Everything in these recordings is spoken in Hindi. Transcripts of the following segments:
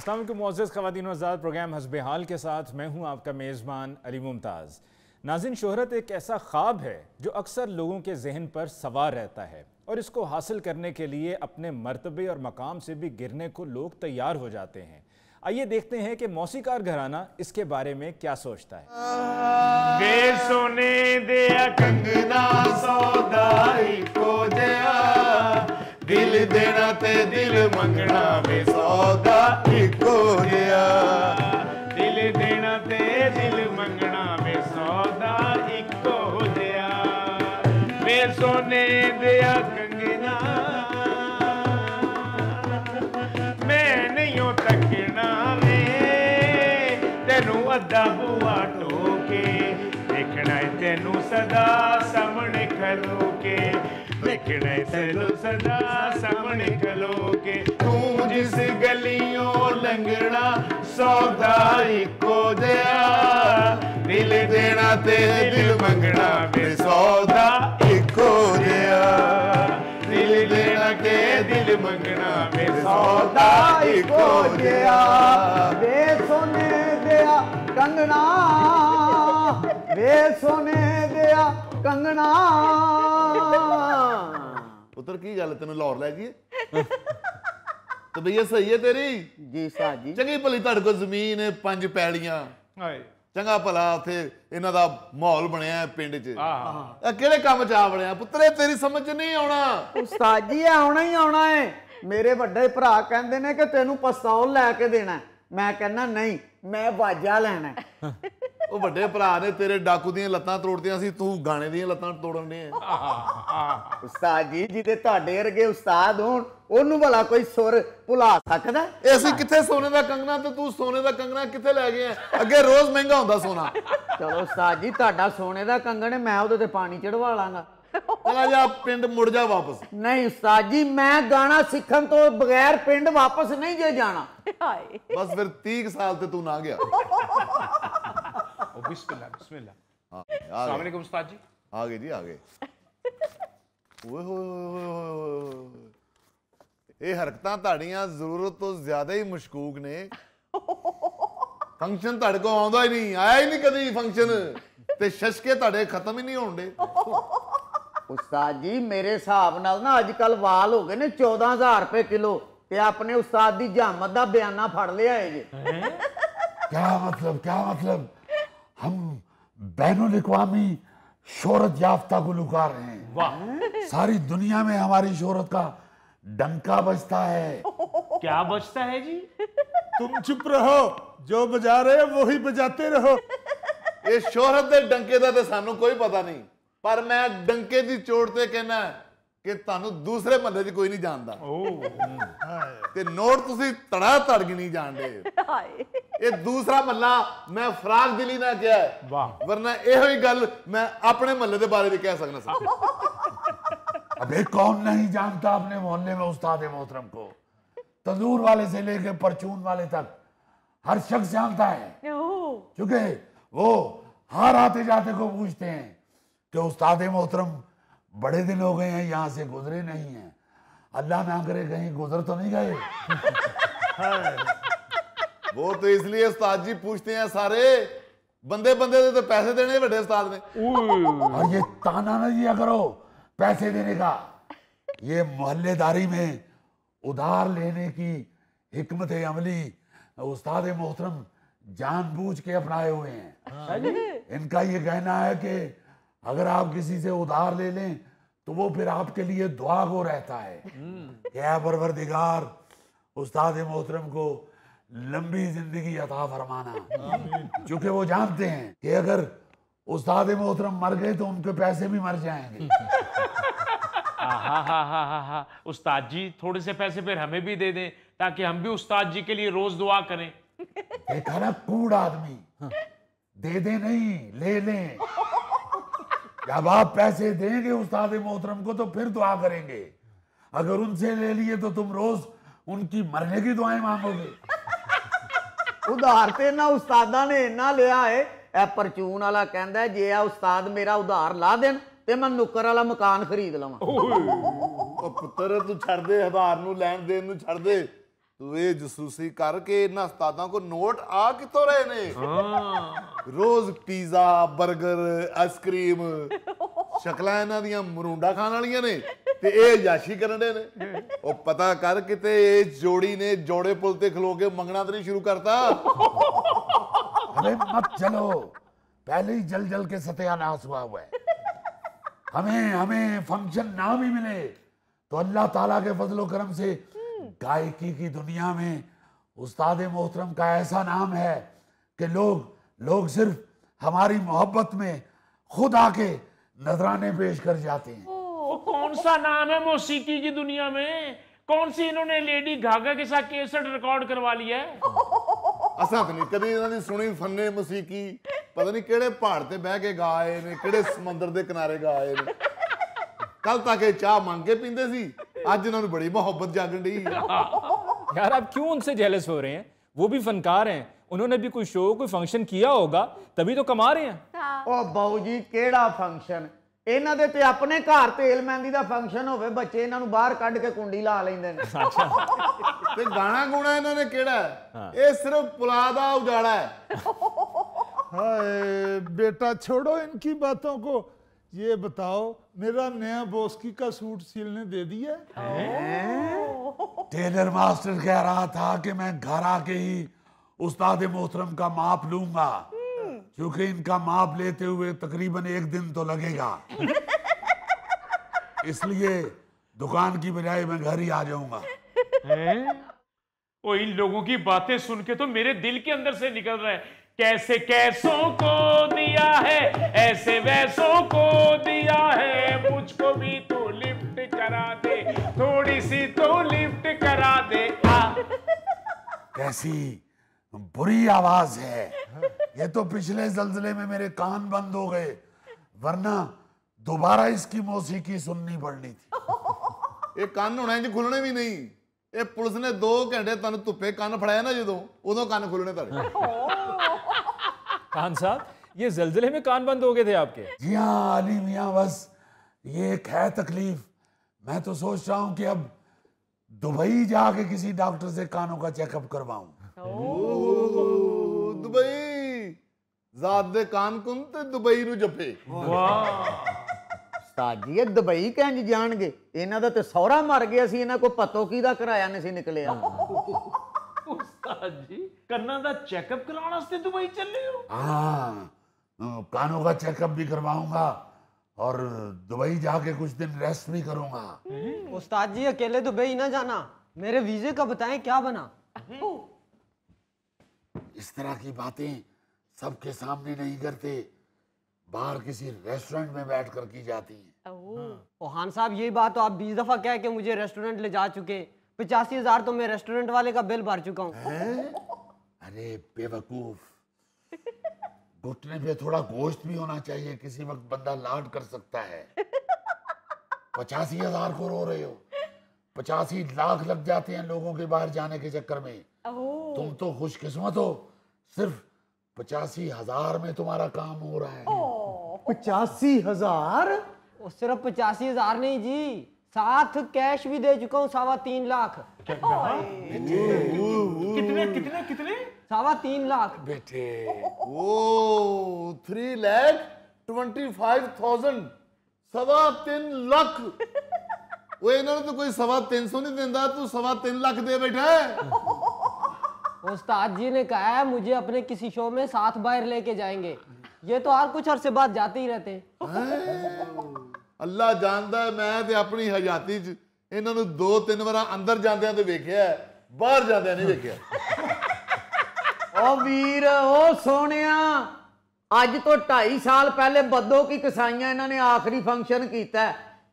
अस्सलाम वालेकुम मुअज़्ज़ज़ ख़वातीन व हज़रात, प्रोग्राम हस्बे हाल के साथ मैं हूं आपका मेज़बान अली मुमताज़। नाज़रीन, शोहरत एक ऐसा ख्वाब है जो अक्सर लोगों के जहन पर सवार रहता है और इसको हासिल करने के लिए अपने मर्तबे और मकाम से भी गिरने को लोग तैयार हो जाते हैं। आइए देखते हैं कि मौसीकार घराना इसके बारे में क्या सोचता है। वे सोने दिया कंगना सौदाई को दिया, दिल देना ते दिल मंगना वे सौदा इको दिया, दिल देना ते दिल मंगना वे सौदा इको दिया। वे सोने दिया कंगना मैं नहीं हो तकना वे तेनू अद्धा बुआ टोके, देखना है तेनू सदा सामने खलो के, देखना है तेनू सदा सामने खलो के। तू जिस गलियों लंघना सौदा इको दिया, दिल देना ते दिल मंगना वे सौदा इको दिया, दिल देना के दिल मंगना वे सौदा इको दिया। वे सोने दिया कंगना, वे सोने दिया कंगना। पुत्र की गल तेन लाहौर लै जाइए तो भैया सही है तेरी जी साह जी। चंगी भली तुहाडे कोल जमीन 5 पैड़ियां, चंगा भला उत्थे इन्हां दा माहौल बनया पिंड च, किहड़े काम च आ बनया पुत्तरे, तेरी समझ च नहीं आउणा। उस्ताद जी आउणा ही आउणा है। मेरे वड्डे भरा कहंदे ने कि तेनू पिस्तौल लैके देना है, मैं कहना नहीं मैं वाजा लैना है। ਉਹ ਵੱਡੇ ਭਰਾ ਨੇ ਤੇਰੇ ਡਾਕੂ ਦੀਆਂ ਲੱਤਾਂ ਤੋੜਦੀਆਂ ਸੀ, ਤੂੰ ਗਾਣੇ ਦੀਆਂ ਲੱਤਾਂ ਤੋੜਨ ਦੇ ਆ। ਉਸਤਾਦ ਜੀ ਜਿਹਦੇ ਤੁਹਾਡੇ ਵਰਗੇ ਉਸਤਾਦ ਹੋਣ ਉਹਨੂੰ ਭਲਾ ਕੋਈ ਸੁਰ ਭੁਲਾ ਸਕਦਾ? ਇਹ ਅਸੀਂ ਕਿੱਥੇ ਸੋਨੇ ਦਾ ਕੰਗਣਾ ਤੇ ਤੂੰ ਸੋਨੇ ਦਾ ਕੰਗਣਾ ਕਿੱਥੇ ਲੈ ਗਏ? ਅੱਗੇ ਰੋਜ਼ ਮਹਿੰਗਾ ਹੁੰਦਾ ਸੋਨਾ। ਚਲੋ ਉਸਤਾਦ ਜੀ ਤੁਹਾਡਾ ਸੋਨੇ ਦਾ ਕੰਗਣ ਹੈ, ਮੈਂ ਉਹਦੇ ਤੇ ਪਾਣੀ ਚੜਵਾ ਲਾਂਗਾ। ਚਲਾ ਜਾ ਪਿੰਡ ਮੁੜ ਜਾ ਵਾਪਸ। ਨਹੀਂ ਉਸਤਾਦ ਜੀ ਮੈਂ ਗਾਣਾ ਸਿੱਖਣ ਤੋਂ ਬਗੈਰ ਪਿੰਡ ਵਾਪਸ ਨਹੀਂ ਜੇ ਜਾਣਾ। ਬਸ ਫਿਰ 30 ਸਾਲ ਤੇ ਤੂੰ ਨਾ ਗਿਆ। बिस्मिल्लाह बिस्मिल्लाह। अस्सलाम वालेकुम उस्ताद जी। आ गए जी आ गए। ओए होए ਇਹ ਹਰਕਤਾਂ ਤੁਹਾਡੀਆਂ ਜ਼ਰੂਰਤ ਤੋਂ ਜ਼ਿਆਦਾ ਹੀ ਮਸ਼ਕੂਕ ਨੇ। ਫੰਕਸ਼ਨ ਤੁਹਾਡੇ ਕੋਲ ਆਉਂਦਾ ਹੀ ਨਹੀਂ, ਆਇਆ ਹੀ ਨਹੀਂ ਕਦੀ ਫੰਕਸ਼ਨ, ਤੇ ਸ਼ਸ਼ਕੇ ਤੁਹਾਡੇ ਖਤਮ ਹੀ ਨਹੀਂ ਹੋਣਦੇ। ਉਸਤਾਦ ਜੀ ਮੇਰੇ ਹਿਸਾਬ ਨਾਲ ਨਾ ਅੱਜ ਕੱਲ ਵਾਲ ਹੋ ਗਏ ਨੇ 14000 ਰੁਪਏ ਕਿਲੋ, ਤੇ ਆਪਣੇ ਉਸਤਾਦ ਦੀ ਜਹਾਮਤ ਦਾ ਬਿਆਨਾ ਫੜ ਲਿਆ ਹੈ ਜੀ। क्या मतलब हम बैनुल अक़वामी शोहरत याफ्ता गुलकार हैं। वाह, सारी दुनिया में हमारी शोहरत का डंका बजता है। क्या बचता है जी? तुम चुप रहो, जो बजा रहे हो वही बजाते रहो। ਇਹ ਸ਼ੋਹਰਤ ਦੇ ਡੰਕੇ ਦਾ ਤੇ ਸਾਨੂੰ ਕੋਈ ਪਤਾ ਨਹੀਂ, ਪਰ ਮੈਂ ਡੰਕੇ ਦੀ ਚੋਟ ਤੇ ਕਹਿਣਾ ਕਿ ਤੁਹਾਨੂੰ ਦੂਸਰੇ ਮਹੱਲੇ 'ਚ ਕੋਈ ਨਹੀਂ ਜਾਣਦਾ। ਤੇ ਨੋਟ ਤੁਸੀਂ ਧੜਾ ਧੜ ਕੇ ਨਹੀਂ ਜਾਣਦੇ। ਇਹ ਦੂਸਰਾ ਮਹੱਲਾ ਮੈਂ ਫਰਾਗ ਦਿਲੀ ਨਾ ਕਿਹਾ, ਵਰਨਾ ਇਹੋ ਹੀ ਗੱਲ ਮੈਂ ਆਪਣੇ ਮਹੱਲੇ ਦੇ ਬਾਰੇ ਵੀ ਕਹਿ ਸਕਦਾ ਸੀ। अबे कौन नहीं जानता अपने मोहल्ले में उस्ताद मोहतरम को? तंदूर वाले से लेके परचून वाले तक हर शख्स जानता है, क्योंकि वो हर आते जाते को पूछते हैं कि उस्ताद मोहतरम बड़े दिन हो गए हैं यहाँ से गुजरे नहीं हैं, अल्लाह ना करे कहीं गुजर तो नहीं गए। वो तो इसलिए उस्ताद जी पूछते हैं, सारे बंदे बंदे दे तो पैसे देने बड़े उस्ताद ने। और ये ताना न दिया करो पैसे देने का, ये मोहल्लेदारी में उधार लेने की हिकमत अमली उस्ताद मोहतरम जानबूझ के अपनाए हुए हैं। इनका ये कहना है कि अगर आप किसी से उधार ले लें तो वो फिर आपके लिए दुआ को रहता है कि ऐ परवरदिगार उस्ताद मोहतरम को लंबी जिंदगी अता फरमाना, क्योंकि वो जानते हैं कि अगर उस्ताद मोहतरम मर गए तो उनके पैसे भी मर जाएंगे। हा उस्ताद जी थोड़े से पैसे फिर हमें भी दे दें ताकि हम भी उस्ताद जी के लिए रोज दुआ करें। देखा ना कूड़ आदमी, दे दे नहीं ले लें। जब आप पैसे देंगे उस्ताद मोहतरम को तो फिर दुआ करेंगे, अगर उनसे ले लिए तो तुम रोज उनकी मरने की दुआएं मांगोगे। उधार ते ना उस्तादा ने इन्ना लिया है, ए परचून वाला कहंदा जे आ उस्ताद मेरा उधार ला देन ते मैं नुक्कर वाला मकान खरीद लवां। ਉਹ ਪੁੱਤਰ ਤੂੰ ਛੱਡ ਦੇ, ਹਜ਼ਾਰ ਨੂੰ ਲੈਣ ਦੇਣ ਨੂੰ ਛੱਡ ਦੇ, ਤੂੰ ਇਹ ਜਸੂਸੀ ਕਰਕੇ ਇਹਨਾਂ ਉਸਤਾਦਾਂ ਕੋ ਨੋਟ ਆ ਕਿੱਥੋਂ ਰਹੇ ਨੇ ਰੋਜ਼ ਪੀਜ਼ਾ 버ਗਰ ਆਈਸਕ੍ਰੀਮ ਸ਼ਕਲਾਂ ਇਹਨਾਂ ਦੀਆਂ ਮਰੂੰਡਾ ਖਾਣ ਵਾਲੀਆਂ ਨੇ ਤੇ ਇਹ ਯਾਸ਼ੀ ਕਰਨ ਦੇ ਨੇ ਉਹ ਪਤਾ ਕਰ ਕਿਤੇ ਇਹ ਜੋੜੀ ਨੇ ਜੋੜੇ ਪੁਲ ਤੇ ਖਲੋ ਕੇ ਮੰਗਣਾ ਤੇ ਨਹੀਂ ਸ਼ੁਰੂ ਕਰਤਾ अरे मत चलो, पहले ही जल जल के सत्यानाश हुआ है। हमें फंक्शन ना भी मिले तो अल्लाह ताला के फजलो करम से गायकी की दुनिया में उस्ताद मोहतरम का ऐसा नाम है कि लोग सिर्फ हमारी मोहब्बत में खुद आके नजराने पेश कर जाते हैं। वो कौन सा नाम है मौसीकी की दुनिया में? कौन सी इन्होंने लेडी गागा के साथ कैसेट रिकॉर्ड करवा लिया है? ਅਸਾਂ ਤਾਂ ਨਹੀਂ ਕਦੀ ਇਹਨਾਂ ਦੀ ਸੁਣੀ ਫੰਨੇ ਮੌਸੀਕੀ ਪਤਾ ਨਹੀਂ ਕਿਹੜੇ ਪਹਾੜ ਤੇ ਬਹਿ ਕੇ ਗਾਏ ਨੇ ਕਿਹੜੇ ਸਮੁੰਦਰ ਦੇ ਕਿਨਾਰੇ ਗਾਏ ਨੇ ਕੱਲ ਤੱਕ ਇਹ ਚਾਹ ਮੰਗ ਕੇ ਪੀਂਦੇ ਸੀ ਅੱਜ ਇਹਨਾਂ ਨੂੰ ਬੜੀ ਮੁਹੱਬਤ ਜਾਗਣ ਢੀ यार आप क्यों उनसे जेलस हो रहे हैं? वो भी फनकार हैं, उन्होंने भी कोई शो कोई फंक्शन किया होगा तभी तो कमा रहे हैं। ਉਹ ਬਾਊ ਜੀ ਕਿਹੜਾ ਫੰਕਸ਼ਨ ਇਹਨਾਂ ਦੇ ਤੇ ਆਪਣੇ ਘਰ ਤੇਲ ਮਹਿੰਦੀ ਦਾ ਫੰਕਸ਼ਨ ਹੋਵੇ ਬੱਚੇ ਇਹਨਾਂ ਨੂੰ ਬਾਹਰ ਕੱਢ ਕੇ ਕੁੰਡੀ ਲਾ ਲੈਂਦੇ ਨੇ ਤੇ ਗਾਣਾ ਗੁਣਾ ਇਹਨਾਂ ਨੇ ਕਿਹੜਾ ਇਹ ਸਿਰਫ ਪੁਲਾ ਦਾ ਉਜਾੜਾ ਹੈ हाय बेटा छोड़ो इनकी बातों को, ये बताओ मेरा नया बोस्की का सूट सिलने दे दिया? टेलर मास्टर कह रहा था कि मैं घर आके ही उस्ताद मोहतरम का माप लूंगा, क्योंकि इनका माप लेते हुए तकरीबन 1 दिन तो लगेगा। इसलिए दुकान की बजाय मैं घर ही आ जाऊंगा। ओ इन लोगों की बातें सुन के तो मेरे दिल के अंदर से निकल रहा है, कैसे कैसों को दिया है ऐसे वैसों को दिया है, मुझको भी तो लिफ्ट करा दे, थोड़ी सी तो लिफ्ट करा दे। कैसी बुरी आवाज है, ये तो पिछले जल्जले में मेरे कान बंद हो गए, वरना दोबारा इसकी मौसीकी सुननी पड़नी थी। ਇਹ ਕੰਨ ਹੋਣਾ ਇੰਜ ਖੁੱਲਣੇ ਵੀ ਨਹੀਂ ਇਹ ਪੁਲਿਸ ਨੇ 2 ਘੰਟੇ ਤੁਹਾਨੂੰ ਧੁੱਪੇ ਕੰਨ ਫੜਾਇਆ ਨਾ ਜਦੋਂ ਉਦੋਂ ਕੰਨ ਖੁੱਲਣੇ ਤੁਹਾਡੇ खान साहब ये जलजले में कान बंद हो गए थे आपके? जी हाँ अली मियाँ, बस ये एक है तकलीफ। मैं तो सोच रहा हूँ कि अब दुबई जाके किसी डॉक्टर से कानों का चेकअप करवाऊं। ਦੁਬਈ ਜ਼ਾਤ ਦੇ ਕਾਨ ਕੁੰਨ ਤੇ ਦੁਬਈ ਨੂੰ ਜੱਫੇ ਉਸਤਾਦ ਜੀ ਇਹ ਦੁਬਈ ਕਿੰਜ ਜਾਣਗੇ ਇਹਨਾਂ ਦਾ ਤੇ ਸਹੁਰਾ ਮਰ ਗਿਆ ਸੀ ਇਹਨਾਂ ਕੋ ਪਤੋ ਕੀ ਦਾ ਕਿਰਾਇਆ ਨਹੀਂ ਸੀ ਨਿਕਲਿਆ उस्ताद जी कन्ना दा चेकअप कराने वास्ते दुबई चल रहे हो? हाँ, कानों का चेकअप भी करवाऊंगा और दुबई जाके कुछ दिन रेस्ट भी करूंगा। उस्ताद जी अकेले दुबई ना जाना, मेरे वीजे का बताएं क्या बना? इस तरह की बातें सबके सामने नहीं करते, बाहर किसी रेस्टोरेंट में बैठ कर की जाती हैं। ओ खान साहब यही बात तो आप 20 दफा कह के मुझे रेस्टोरेंट ले जा चुके, 85,000 तो मैं रेस्टोरेंट वाले का बिल भर चुका हूँ। अरे बेवकूफ, घुटने पे थोड़ा गोश्त भी होना चाहिए, किसी वक्त बंदा लाड कर सकता है। 85,000 को रो रहे हो, 85 लाख लग जाते हैं लोगों के बाहर जाने के चक्कर में। तुम तो खुशकिस्मत हो, सिर्फ 85,000 में तुम्हारा काम हो रहा है। 85,000? वो सिर्फ 85,000 नहीं जी, साथ कैश भी दे चुका हूँ 3.25 लाख। कितने कितने कितने? 3.25 लाख बेटे। ओ 3,25,000 3.25 ਲੱਖ ਓਏ ਇਹਨਾਂ ਨੂੰ ਤਾਂ ਕੋਈ 350 नहीं ਦਿੰਦਾ ਤੂੰ 3.25 ਲੱਖ ਦੇ ਬੈਠਾ ਹੈ उस्ताद जी ने कहा है मुझे अपने किसी शो में साथ बाहर लेके जाएंगे, ये तो हर कुछ अरसे बाद जाते ही रहते हैं। ਅੱਲਾ ਜਾਣਦਾ ਮੈਂ ਤੇ ਆਪਣੀ ਹਯਾਤੀ 'ਚ ਇਹਨਾਂ ਨੂੰ 2-3 ਵਾਰ ਅੰਦਰ ਜਾਂਦਿਆਂ ਤੇ ਵੇਖਿਆ ਬਾਹਰ ਜਾਂਦਿਆਂ ਨਹੀਂ ਵੇਖਿਆ ਓ ਵੀਰ ਓ ਸੋਹਣਿਆ ਅੱਜ ਤੋਂ 2.5 ਸਾਲ ਪਹਿਲੇ ਬੱਦੋ ਕੀ ਕਸਾਈਆਂ ਇਹਨਾਂ ਨੇ ਆਖਰੀ ਫੰਕਸ਼ਨ ਕੀਤਾ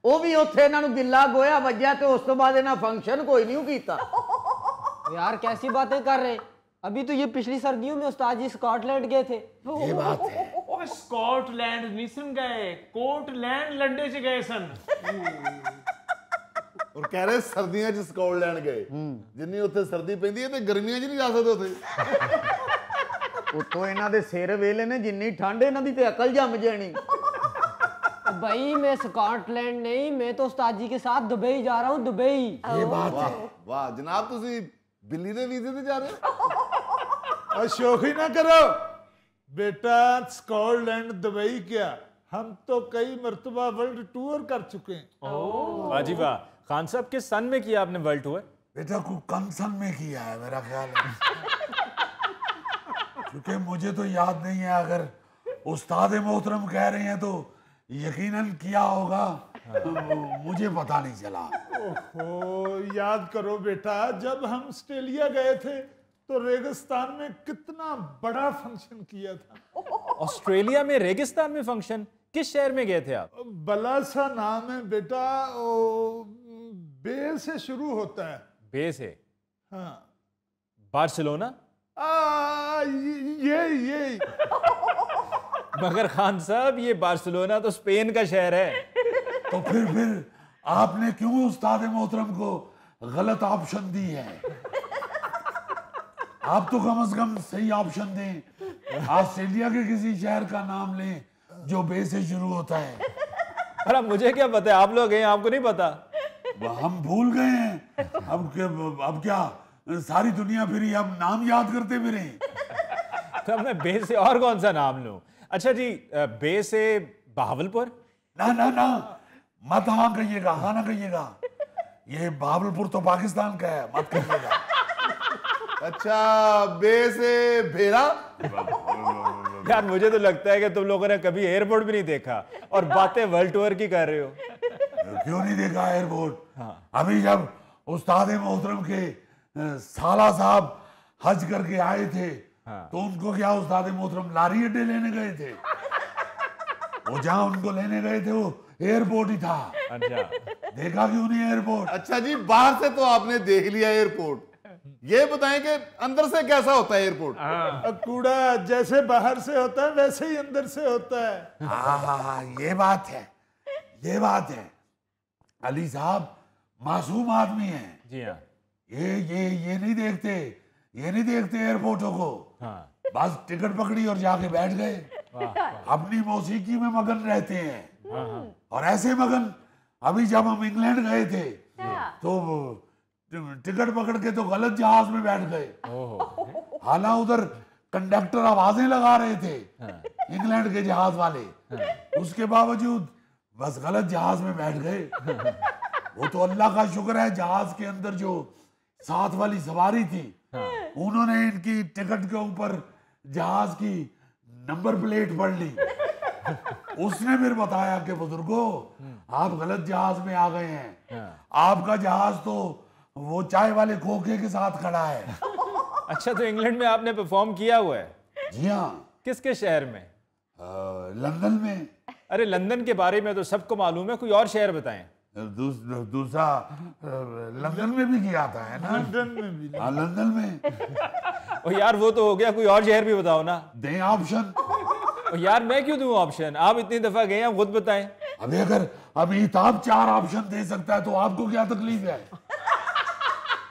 ਉਹ ਵੀ ਉੱਥੇ ਇਹਨਾਂ ਨੂੰ ਗਿੱਲਾ ਗੋਇਆ ਵੱਜਿਆ ਤੇ ਉਸ ਤੋਂ ਬਾਅਦ ਇਹਨਾਂ ਫੰਕਸ਼ਨ ਕੋਈ ਨਹੀਂ ਕੀਤਾ यार कैसी बातें कर रहे, अभी तो ये पिछली सर्दियों में उस्ताद जी स्कॉटलैंड गए थे। ये बात है। ओए स्कॉटलैंड नहीं सन गए, कोटलैंड लंडे से गए सन। और कह रहे सर्दियां 'ਚ स्कॉटलैंड गए ਜਿੰਨੀ ਉੱਥੇ ਸਰਦੀ ਪੈਂਦੀ ਹੈ ਤੇ ਗਰਮੀਆਂ 'ਚ ਨਹੀਂ ਜਾ ਸਕਦੇ ਉੱਥੇ ਉਤੋਂ ਇਹਨਾਂ ਦੇ ਸਿਰ ਵੇਲੇ ਨੇ ਜਿੰਨੀ ਠੰਡ ਇਹਨਾਂ ਦੀ ਤੇ ਅਕਲ ਜੰਮ ਜਾਣੀ भाई मैं स्कॉटलैंड नहीं, मैं तो उस्ताद जी के साथ दुबई जा रहा हूँ, दुबई। ये बात है। ਵਾਹ ਜਨਾਬ ਤੁਸੀਂ बिल्ली ने वीजे ते जा रहे हो? और शोखी ना करो बेटा, स्कॉटलैंड दुबई क्या, हम तो कई मर्तबा वर्ल्ड टूर कर चुके हैं। वाह जी वाह। खान साहब किस सन में किया आपने वर्ल्ड टूर? बेटा को कंसन में किया है मेरा ख्याल है, क्योंकि मुझे तो याद नहीं है। अगर उस्ताद मोहतरम कह रहे हैं तो यकीनन किया होगा, मुझे पता नहीं चला। ओहो, याद करो बेटा, जब हम ऑस्ट्रेलिया गए थे तो रेगिस्तान में कितना बड़ा फंक्शन किया था। ऑस्ट्रेलिया में रेगिस्तान में फंक्शन? किस शहर में गए थे आप? बला सा नाम है बेटा, ओ, बे से शुरू होता है। बे से? हाँ। बार्सिलोना? ये मगर खान साहब ये बार्सिलोना तो स्पेन का शहर है। तो फिर आपने क्यों उस्ताद मोहतरम को गलत ऑप्शन दी है? आप तो कम से कम सही ऑप्शन दें। ऑस्ट्रेलिया के किसी शहर का नाम लें जो बे से शुरू होता है। अरे मुझे क्या पता है, आप लोग हैं, आपको नहीं पता? हम भूल गए हैं। अब क्या सारी दुनिया फिरी, अब नाम याद करते फिरे। तो मैं बे से और कौन सा नाम लूं? अच्छा जी, बे से बहावलपुर? ना मत हाँ कहिएगा, हाँ ना कहिएगा। ये बहावलपुर तो पाकिस्तान का है, मत कहिएगा। अच्छा, बे से भेरा? यार मुझे तो लगता है कि तुम लोगों ने कभी एयरपोर्ट भी नहीं देखा और बातें वर्ल्ड टूर की कर रहे हो। क्यों नहीं देखा एयरपोर्ट? हाँ। अभी जब उस्ताद मोहतरम के साला साहब हज करके आए थे, हाँ। तो उनको क्या उस्ताद मोहतरम लारी अड्डे लेने गए थे? वो जहां उनको लेने गए थे वो एयरपोर्ट ही था। अच्छा, देखा क्यों नहीं एयरपोर्ट? अच्छा जी, बाहर से तो आपने देख लिया एयरपोर्ट, ये बताएं कि अंदर से कैसा होता है एयरपोर्ट? कूड़ा जैसे बाहर से होता है वैसे ही अंदर से होता है। हाँ, ये बात है। अली साहब मासूम आदमी हैं। जी हाँ। ये नहीं देखते एयरपोर्टों को। हाँ। बस टिकट पकड़ी और जाके बैठ गए, अपनी मौसीकी में मगन रहते हैं। और ऐसे मगन, अभी जब हम इंग्लैंड गए थे तो टिकट पकड़ के तो गलत जहाज में बैठ गए। हालांकि उधर कंडक्टर आवाजें लगा रहे थे, इंग्लैंड के जहाज वाले, उसके बावजूद बस गलत जहाज में बैठ गए। वो तो अल्लाह का शुक्र है, जहाज के अंदर जो साथ वाली सवारी थी, उन्होंने इनकी टिकट के ऊपर जहाज की नंबर प्लेट पढ़ ली। उसने फिर बताया कि बुजुर्गो, आप गलत जहाज में आ गए हैं, आपका जहाज तो वो चाय वाले खोखे के साथ खड़ा है। अच्छा, तो इंग्लैंड में आपने परफॉर्म किया हुआ है? जी हाँ। किसके शहर में? लंदन में। अरे लंदन के बारे में तो सबको मालूम है, कोई और शहर बताएं। दूसरा लंदन में भी किया था, है ना? लंदन में भी। हाँ, लंदन में। ओ यार वो तो हो गया, कोई और शहर भी बताओ ना। दें ऑप्शन। ओ यार मैं क्यों दूं ऑप्शन, आप इतनी दफा गए हैं, खुद बताएं। अभी अगर अमिताभ 4 ऑप्शन दे सकता है तो आपको क्या तकलीफ है?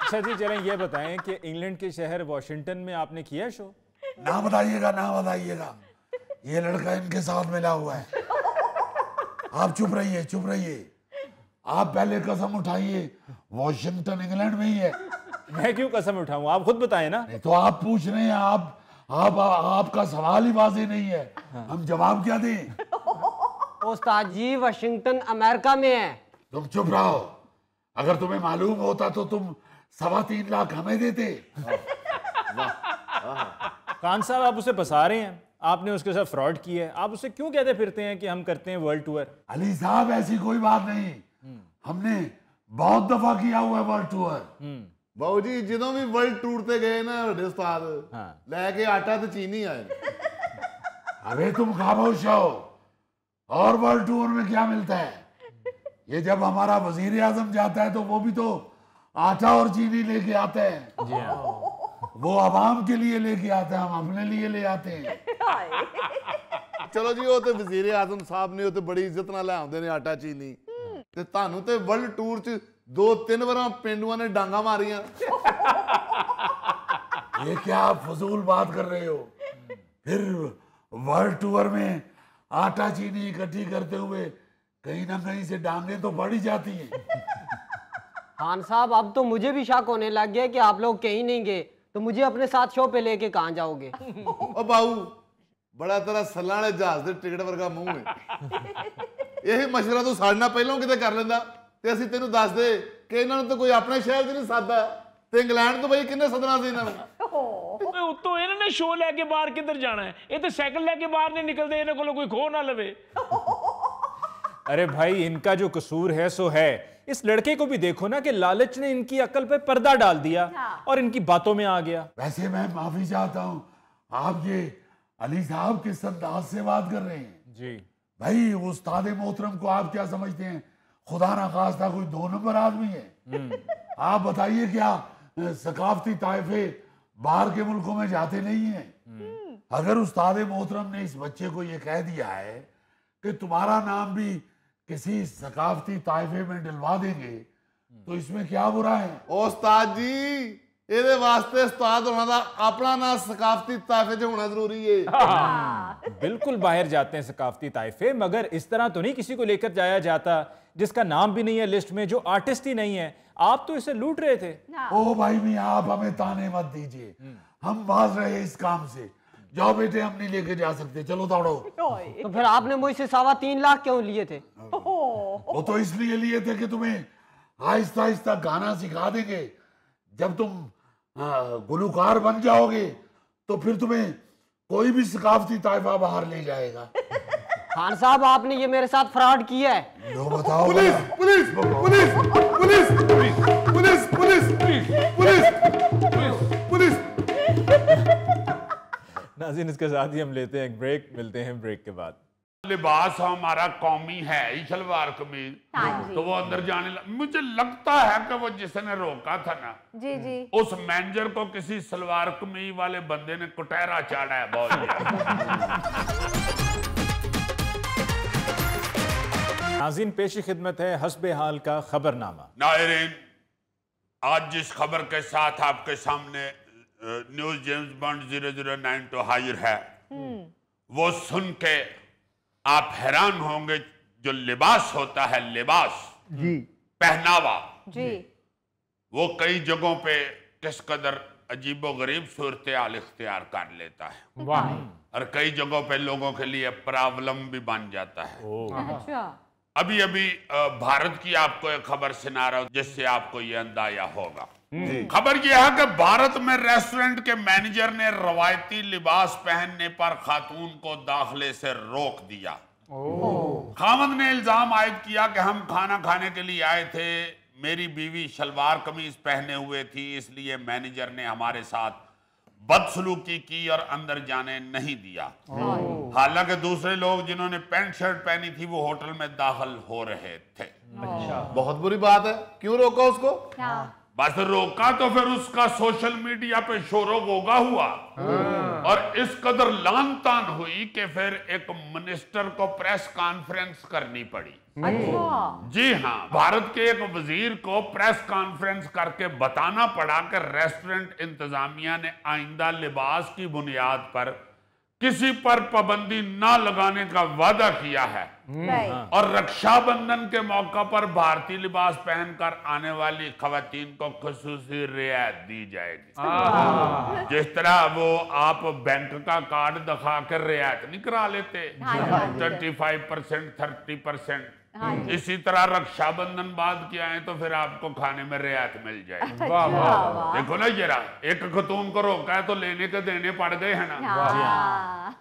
अच्छा जी, चलें ये बताएं कि इंग्लैंड के शहर वॉशिंगटन में आपने किया शो? ना बताइएगा, ये लड़का इनके साथ मिला हुआ है। आप चुप रहिए। आप पहले कसम उठाइए, वॉशिंगटन इंग्लैंड में ही है। मैं क्यों कसम उठाऊं, आप खुद बताएं ना। तो आप पूछ रहे हैं, आपका सवाल ही वाज़ेह नहीं है, हम जवाब क्या दें? उस्ताद जी वाशिंगटन अमेरिका में है। तुम चुप रहो। अगर तुम्हें मालूम होता तो तुम 3.25 लाख हमें देते। खान साहब आप उसे फंसा रहे हैं, आपने उसके साथ फ्रॉड किया है, आप उसे क्यों कहते फिरते हैं कि हम करते हैं वर्ल्ड टूर? अली साहब ऐसी कोई बात नहीं, हमने बहुत दफा किया हुआ है वर्ल्ड टूर। बाबू जी, ਜਦੋਂ ਵੀ वर्ल्ड टूर ਤੇ गए ना ਸਾਡੇ ਉਸਤਾਦ, ਲੈ ਕੇ आटा ਤੇ चीनी आए। अबे तुम खामोश हो। और वर्ल्ड टूर में क्या मिलता है? ये जब हमारा वजीर आजम जाता है तो वो भी तो आटा और चीनी लेके आता है। जी हाँ। वो आवाम के लिए लेके आता है, हम अपने लिए ले आते हैं। चलो जी, वो तो वजीर आजम साहब ने तो बड़ी इज्जत नाल ले आਉਂਦੇ ਨੇ आटा चीनी, ਤੇ ਤੁਹਾਨੂੰ ਤੇ वर्ल्ड टूर ਚ 2-3 ਵਾਰਾਂ ਪਿੰਡੂਆਂ ਨੇ ਡਾਂਗਾ ਮਾਰੀਆਂ। ये क्या आप फजूल बात कर रहे हो? फिर वर्ल्ड टूर में आटा चीनी इकट्ठी करते हुए कहीं ना कहीं से डांगे तो बढ़ ही जाती हैं। खान साहब अब तो मुझे भी शक होने लग गया कि आप लोग कहीं नहीं गए, तो मुझे अपने साथ शो पे लेके कहाँ जाओगे? ओ बाऊ बड़ा तेरा सल्ला वाले जहाज दे टिकट वर्गा मुंह है। यही मशवरा तू साढ़े नाल पहलों किते कर लेंदा ते ਅਸੀਂ ਤੈਨੂੰ ਦੱਸ ਦੇ ਕਿ ਇਹਨਾਂ ਨੂੰ ਤਾਂ ਕੋਈ ਆਪਣੇ ਸ਼ਹਿਰ 'ਚ ਨਹੀਂ ਸਾਦਾ ਤੇ ਇੰਗਲੈਂਡ ਤੋਂ ਬਈ ਕਿੰਨੇ ਸਦਨਾ ਸੀ ਇਹਨਾਂ ਨੂੰ। ਉੱਤੋਂ ਇਹਨਾਂ ਨੇ ਸ਼ੋ ਲੈ ਕੇ ਬਾਹਰ ਕਿੱਧਰ ਜਾਣਾ ਹੈ? ਇਹ ਤਾਂ ਸਾਈਕਲ ਲੈ ਕੇ ਬਾਹਰ नहीं निकलते, ਇਹਨਾਂ ਕੋਲ ਕੋਈ ਖੋ ਨਾ ਲਵੇ। अरे भाई इनका जो कसूर है सो है। इस लड़के को भी देखो ना कि लालच ने इनकी अकल पे पर्दा डाल दिया और इनकी बातों में आ गया। वैसे मैं माफी चाहता हूँ, आप ये अली साहब किस अंदाज से बात कर रहे हैं? जी भाई उस्ताद मोहतरम को आप क्या समझते हैं? खुदा ना खास्ता कोई 2 नंबर आदमी है? आप बताइए क्या सकाफती ताइफे बाहर के मुल्कों में जाते नहीं हैं? अगर उस्ताद मोहतरम ने इस बच्चे को ये कह दिया है कि तुम्हारा नाम भी किसी सकाफती ताइफे में डलवा देंगे तो इसमें क्या बुरा है? उस्ताद जी ਇਹਦੇ ਵਾਸਤੇ ਉਸਤਾਦ ਹੋਣਾ ਦਾ अपना ना सकाफती ताइफे च होना जरूरी है। बिल्कुल बाहर जाते हैं सकाफती ताइफे, मगर इस तरह तो नहीं किसी को लेकर जाया जाता जिसका नाम भी नहीं है लिस्ट में, जो आर्टिस्ट ही नहीं है। आप तो इसे लूट रहे थे। ओ भाई मियां आप हमें ताने मत दीजिए, हम बाज रहे इस काम से। जाओ बेटे हम नहीं लेके जा सकते, चलो दौड़ो। तो फिर आपने मुझसे 3.25 लाख क्यों लिए थे? वो तो इसलिए लिए थे कि तुम्हें आहिस्ता आहिस्ता गाना सिखा देंगे। जब तुम गुलूकार बन जाओगे तो फिर तुम्हें कोई भी सकाफती ताइफा बाहर ले जाएगा। खान साहब आपने ये मेरे साथ फ्रॉड किया है। लो बताओ। Police police police police police police police. नाज़रीन इसके साथ ही हम लेते हैं एक ब्रेक, मिलते हैं ब्रेक के बाद। लिबास हमारा कौमी है ही शलवार कमीज, तो वो अंदर जाने मुझे लगता है कि वो जिसने रोका था ना जी जी उस मैनेजर को किसी सलवार कमीज वाले बंदे ने कुटहरा चाड़ा है बहुत। नाज़रीन पेशी खिदमत है हस्बे हाल का खबरनामा। नाज़रीन आज जिस खबर के साथ आपके सामने न्यूज जेम्स बॉन्ड 009 तो हाजिर है, वो सुन के आप हैरान होंगे। जो लिबास होता है, लिबास जी पहनावा, जी वो कई जगहों पे किस कदर अजीबो गरीब सूरत हाल इख्तियार कर लेता है। वाह। और कई जगहों पे लोगों के लिए प्रॉब्लम भी बन जाता है। अच्छा अभी अभी भारत की आपको एक खबर सुना रहा हूं जिससे आपको ये अंदाजा होगा। खबर यह है कि भारत में रेस्टोरेंट के मैनेजर ने रवायती लिबास पहनने पर खातून को दाखिले से रोक दिया। खामद ने इल्जाम आयद किया कि हम खाना खाने के लिए आए थे, मेरी बीवी शलवार कमीज पहने हुए थी, इसलिए मैनेजर ने हमारे साथ बदसलूकी की और अंदर जाने नहीं दिया। हालांकि दूसरे लोग जिन्होंने पैंट शर्ट पहनी थी वो होटल में दाखिल हो रहे थे। बहुत बुरी बात है, क्यों रोका उसको? बस रोका तो फिर उसका सोशल मीडिया पे शोरो गोगा हुआ और इस कदर लान तान हुई कि फिर एक मिनिस्टर को प्रेस कॉन्फ्रेंस करनी पड़ी। अच्छा जी हाँ, भारत के एक वजीर को प्रेस कॉन्फ्रेंस करके बताना पड़ा कि रेस्टोरेंट इंतजामिया ने आइंदा लिबास की बुनियाद पर किसी पर पाबंदी ना लगाने का वादा किया है और रक्षाबंधन के मौका पर भारतीय लिबास पहनकर आने वाली खवातीन को खुसूसी रियायत दी जाएगी। जिस तरह वो आप बैंक का कार्ड दिखा कर रियायत नहीं करा लेते 25%, 30%, इसी तरह रक्षाबंधन बाद के आए तो फिर आपको खाने में रियायत मिल जाएगी। देखो ना जरा, एक खतून को रोका है तो लेने के देने पड़ गए हैं ना।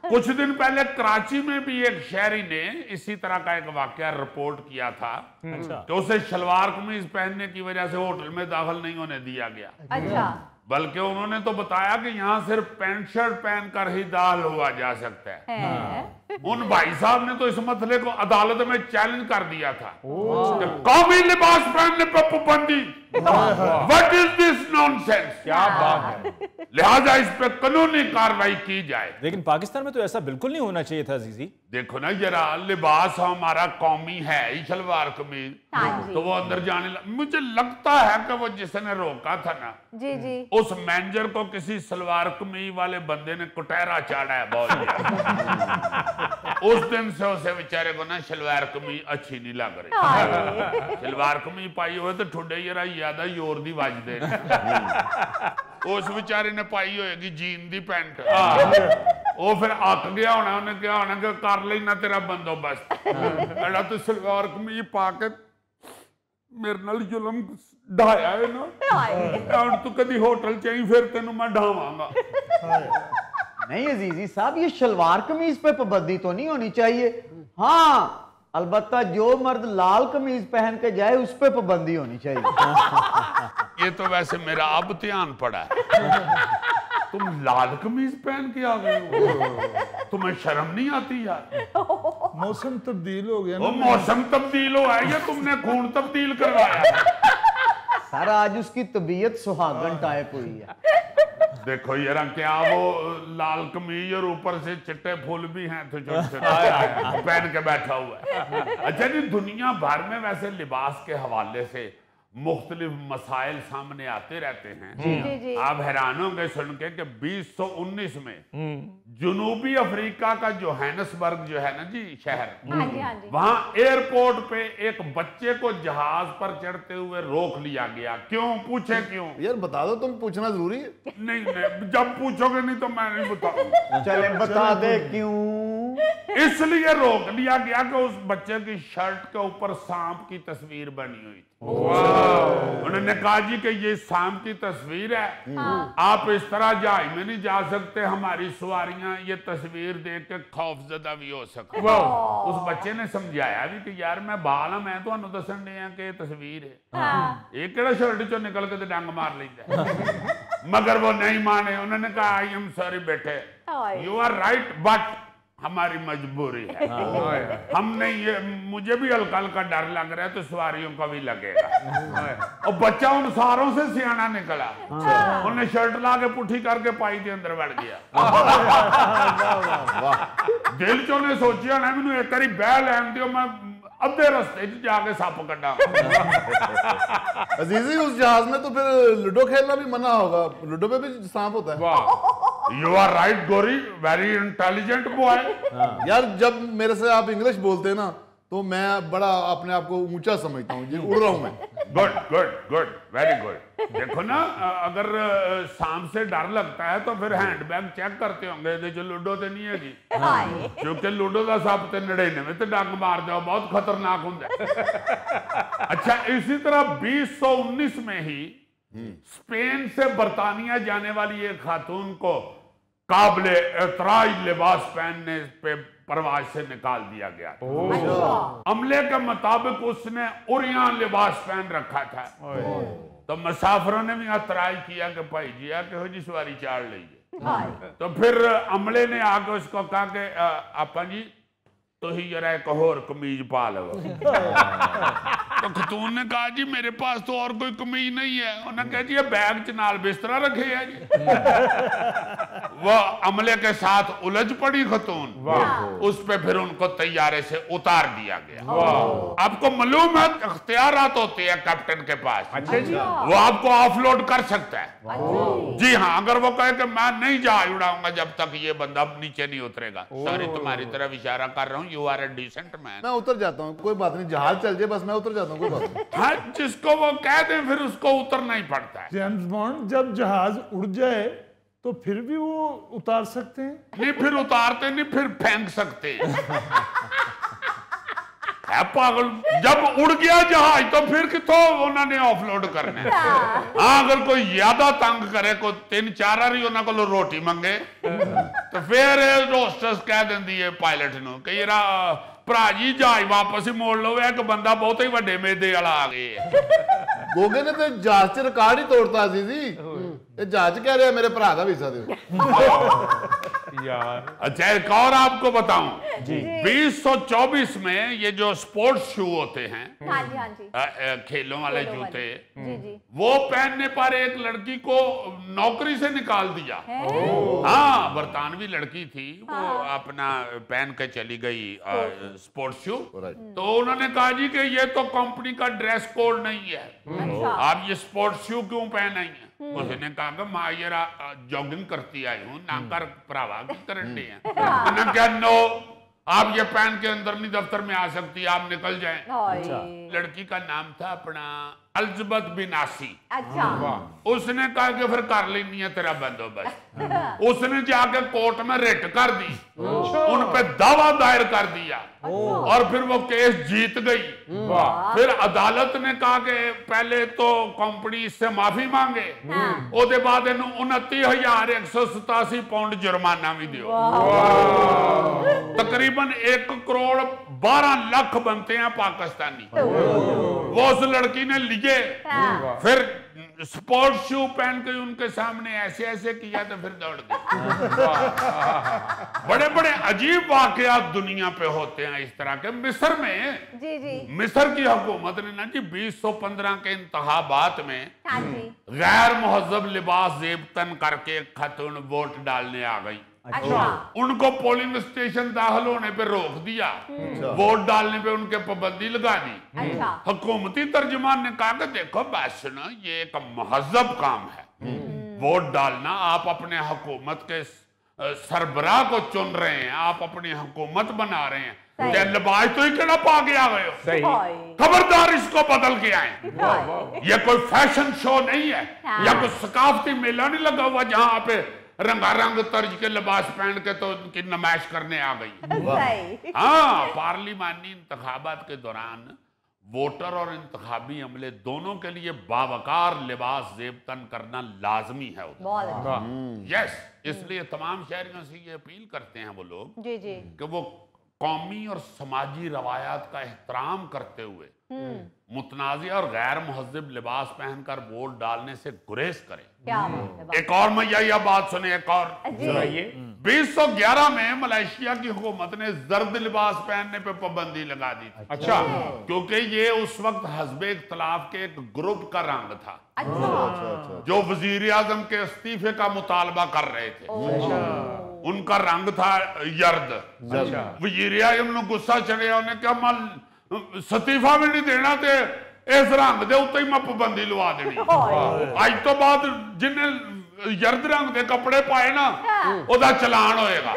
कुछ दिन पहले कराची में भी एक शहरी ने इसी तरह का एक वाकया रिपोर्ट किया था कि उसे शलवार कमीज पहनने की वजह से होटल में दाखिल नहीं होने दिया गया। अच्छा बल्कि उन्होंने तो बताया कि यहाँ सिर्फ पैंट शर्ट पहनकर ही दाखिल हुआ जा सकता है। उन भाई साहब ने तो इस मसले को अदालत में चैलेंज कर दिया था कि कौमी लिबास पहनने पर पाबंदी, व्हाट इज दिस नॉनसेंस। क्या बात है। लिहाजा इस पे कानूनी कार्रवाई की जाए। लेकिन पाकिस्तान में तो ऐसा बिल्कुल नहीं होना चाहिए था जीजी। देखो ना जरा, लिबास हमारा कौमी है ही शलवार कमीज, तो वो अंदर जाने मुझे लगता है कि वो जिसने रोका था ना जी जी उस मैनेजर को किसी सलवार कमीज वाले बंदे ने कुटहरा चाड़ा है बहुत। उस दिन से उसे बेचारे को ना सलवार कमीज अच्छी नहीं लग रही। सलवार कमीज पाई हुए तो ठुडे जरा ज्यादा जोर दी वजदे ने। उस बेचारे ने पाई होएगी जीन दी पैंट, वो फिर अक गया होना, उन्हें क्या होना कि कर लेना तेरा बंदोबस्त। एड़ा तू सलवार कमीज पा के मेरे नाल जुलम ढाया है ना, हुण तू कदी होटल च आई फिर तेनू मैं ढावांगा। नहीं अजीजी साहब, ये शलवार कमीज पे पाबंदी तो नहीं होनी चाहिए। हाँ अलबत्ता जो मर्द लाल कमीज पहन के जाए उस पे पाबंदी होनी चाहिए। ये तो वैसे मेरा अब ध्यान पड़ा है। तुम लाल कमीज पहन के आ गए हो, तुम्हें शर्म नहीं आती यार? मौसम तब्दील हो गया वो ना। मौसम तब्दील हुआ है या तुमने खून तब्दील करवाया? सर आज उसकी तबीयत सुहागन टाइप हुई है। देखो यार, क्या वो लाल कमीज और ऊपर से चिट्टे फूल भी हैं तो छोटे पहन के बैठा हुआ है। अच्छा जी, दुनिया भर में वैसे लिबास के हवाले से मुख्तलिफ मसाइल सामने आते रहते हैं। जी जी। आप हैरान होंगे सुन के कि 2019 में जनूबी अफ्रीका का जोहानिसबर्ग जो है ना जी शहर, हाँ जी हाँ जी। वहां एयरपोर्ट पे एक बच्चे को जहाज पर चढ़ते हुए रोक लिया गया। क्यों? पूछे क्यों? यार बता दो, तुम पूछना जरूरी है। नहीं, जब पूछोगे नहीं तो मैं नहीं बताऊंगा। चले बता दे क्यों। इसलिए रोक लिया गया कि उस बच्चे की शर्ट के ऊपर सांप की तस्वीर बनी हुई थी। उन्होंने कहा जी कि ये सांप की तस्वीर है, आप इस तरह जहाज में नहीं जा सकते, हमारी सवारियां ये तस्वीर देख के खौफजदा भी हो सकती। उस बच्चे ने समझाया भी कि यार मैं बाल हाँ, मैं तो दसन दिया कि ये तस्वीर है, एक केड़ा शर्ट चो निकल के डंग मार लेता। मगर वो नहीं माने। उन्होंने कहा आई एम सॉरी बेटे, यू आर राइट, बट हमारी मजबूरी है। हम नहीं, ये मुझे भी हल्का हल्का डर लग रहा है तो सवारियों का भी लगेगा। और बच्चा उन सारों से सियाना निकला, उन्हें शर्ट ला के पुठी करके पाई के अंदर बैठ गया। दिल चो ने सोचिया ना मैनू एक बारी बह लैन दियो, मैं अद्धे रस्ते जाके सप कड्डा। अजीजी उस जहाज में तो फिर लूडो खेलना भी मना होगा, लूडो पे भी सांप होता है। वाह, यू आर राइट गोरी, वेरी इंटेलिजेंट बॉय। यार जब मेरे से आप इंग्लिश बोलते हैं ना तो मैं बड़ा अपने आप को ऊंचा समझता हूँ, ये उड़ रहा हूँ मैं। Good good good, very good. देखो ना, अगर सांप से डर लगता है तो फिर हैंडबैग चेक करते होंगे जो लूडो तो नहीं है जी, क्योंकि लूडो का सप तो 99 तो डंग मार जाओ, बहुत खतरनाक होता। अच्छा, इसी तरह 2019 में ही स्पेन से बर्तानिया जाने वाली एक खातून को काबिले एतराज लिबास पहनने पे परवाज से निकाल दिया गया। अमले के मुताबिक उसने उरियान लिबास पहन रखा था। तो मुसाफिरों ने भी एतराज किया कि भाई जी आके जी सवारी चाड़ लीजिए। तो फिर अमले ने आके उसको कहा कि आपा जी तो ही जरा एक और कमीज पा लो। तो खतून ने कहा जी मेरे पास तो और कोई कमीज नहीं है। उन्होंने कहा जी ये बैग च नाल बिस्तरा रखे है जी। वो अमले के साथ उलझ पड़ी खतून, उस पे फिर उनको तैयारे से उतार दिया गया। आपको मालूम है इख्तियारात होते हैं कैप्टन के पास। अच्छा जी। वो आपको ऑफलोड कर सकता है। जी हाँ, अगर वो कहे कि मैं नहीं जहाज उड़ाऊंगा जब तक ये बंदा नीचे नहीं उतरेगा। सॉरी, तुम्हारी तरफ इशारा कर रहा हूँ, you are a decent man. मैं उतर जाता हूँ, कोई बात नहीं, जहाज चल जाए बस मैं उतर जाता हूँ, कोई बात नहीं। हाँ, जिसको वो कह दें फिर उसको उतरना ही पड़ता है। जेम्स बॉन्ड जब जहाज उड़ जाए तो फिर भी वो उतार सकते हैं? नहीं, फिर उतारते नहीं, फिर फेंक सकते हैं। है पागल, जब उड़ गया जहाज तो फिर कितों उन्होंने ऑफलोड करना है। हाँ, अगर कोई ज्यादा तंग करे, को 3-4 वारी उन्होंने को रोटी मंगे तो फिर रोस्टर्स कह देंदी है पायलट नूं कि यार भरा जी जहाज वापस ही मोड़ लो, एक बंदा बहुत ही बड़े मेदे वाला आ गए। गोगे ने तो जहाज से रिकॉर्ड ही तोड़ता अजीजी। ये जहाज कह रहे हैं मेरे भरा का वीसा दे यार। अच्छा, एक और आपको बताऊं, 2024 में ये जो स्पोर्ट्स शू होते हैं, हाँ जी हाँ जी, खेलों वाले जूते, जी जी, वो पहनने पर एक लड़की को नौकरी से निकाल दिया। हाँ, बरतानवी लड़की थी, वो अपना पहन के चली गई स्पोर्ट्स शू। तो उन्होंने कहा जी कि ये तो कंपनी का ड्रेस कोड नहीं है, आप ये स्पोर्ट्स शू क्यों पहन आई हैं? उसने कहा कि मां जॉगिंग करती आई हूँ ना, कर भरावा की करन दे हैं। उन्होंने कहा नो, आप ये पहन के अंदर नहीं दफ्तर में आ सकती, आप निकल जाएं। अच्छा। लड़की का नाम था अपना अल्जबत बिन आसी। अच्छा। उसने कहा कि फिर कर लेनी है तेरा बंदोबस्त। उसने जाके कोर्ट में रिट कर दी, उन पे दावा दायर कर दिया और फिर वो केस जीत गई। फिर अदालत ने कहा कि पहले तो कंपनी इससे माफी मांगे, उसके बाद इन्हों 29,187 पाउंड जुर्माना भी दियो। तकरीबन 1,12,00,000 बनते हैं पाकिस्तानी। वो उस लड़की ने लिए, फिर स्पोर्ट्स शू पहन के उनके सामने ऐसे ऐसे किया तो फिर दौड़ गई। बड़े बड़े अजीब वाकयात दुनिया पे होते हैं इस तरह के। मिस्र में जी जी। मिस्र की हुकूमत ने ना जी 2015 के इंतखाबात में हाँ जी। गैर मुहज्जब लिबास जेब तन करके एक खातून वोट डालने आ गई। अच्छा। उनको पोलिंग स्टेशन दाखिल होने पे रोक दिया, वोट डालने पे उनके पाबंदी लगा दी। अच्छा। हुकूमती तर्जुमान ने कहा कि देखो बात सुनो, ये एक महजब काम है, वोट डालना। आप अपने हुकूमत के सरबराह को चुन रहे हैं, आप अपनी हुकूमत बना रहे हैं, क्या लिबास तो ही कहना पा के आ गए हो? सही। खबरदार इसको बदल के आए। ये कोई फैशन शो नहीं है या कोई सकाफती मेला नहीं लगा हुआ जहां पे रंगारंग तर्ज के लिबास पहन के तो उनकी नुमाइश करने आ गई। हाँ, पार्लिमानी इंतखाबात के दौरान वोटर और इंतखाबी अमले दोनों के लिए बावकार लिबास जेब तन करना लाजमी है। यस, इसलिए तमाम शहरियों से ये अपील करते हैं वो लोग जी जी कि वो कौमी और समाजी रवायात का एहतराम करते हुए मुतनाज़िया और गैर मुहज्जिब लिबास पहनकर वोट डालने से गुरेज करें। क्या बात है। एक और मैया बात सुने, एक और सुनाइए। 2011 में मलेशिया की हुकूमत ने जर्द लिबास पहनने पे पाबंदी लगा दी थी। अच्छा। क्योंकि ये उस वक्त हस्बे इख्तलाफ के एक ग्रुप का रंग था अच्छा। जो वजीर आजम के इस्तीफे का मुतालबा कर रहे थे। उनका रंग था यर्द। वजीर आजम ने गुस्सा चढ़िया, उन्हें कहा मल इस्तीफा भी नहीं देना ते इस रंग दे उत्ते ही मैं पाबंदी लवा देनी। आज तो बाद जिन्हें यर्द रंग के कपड़े पाए ना ओदा चलान होएगा।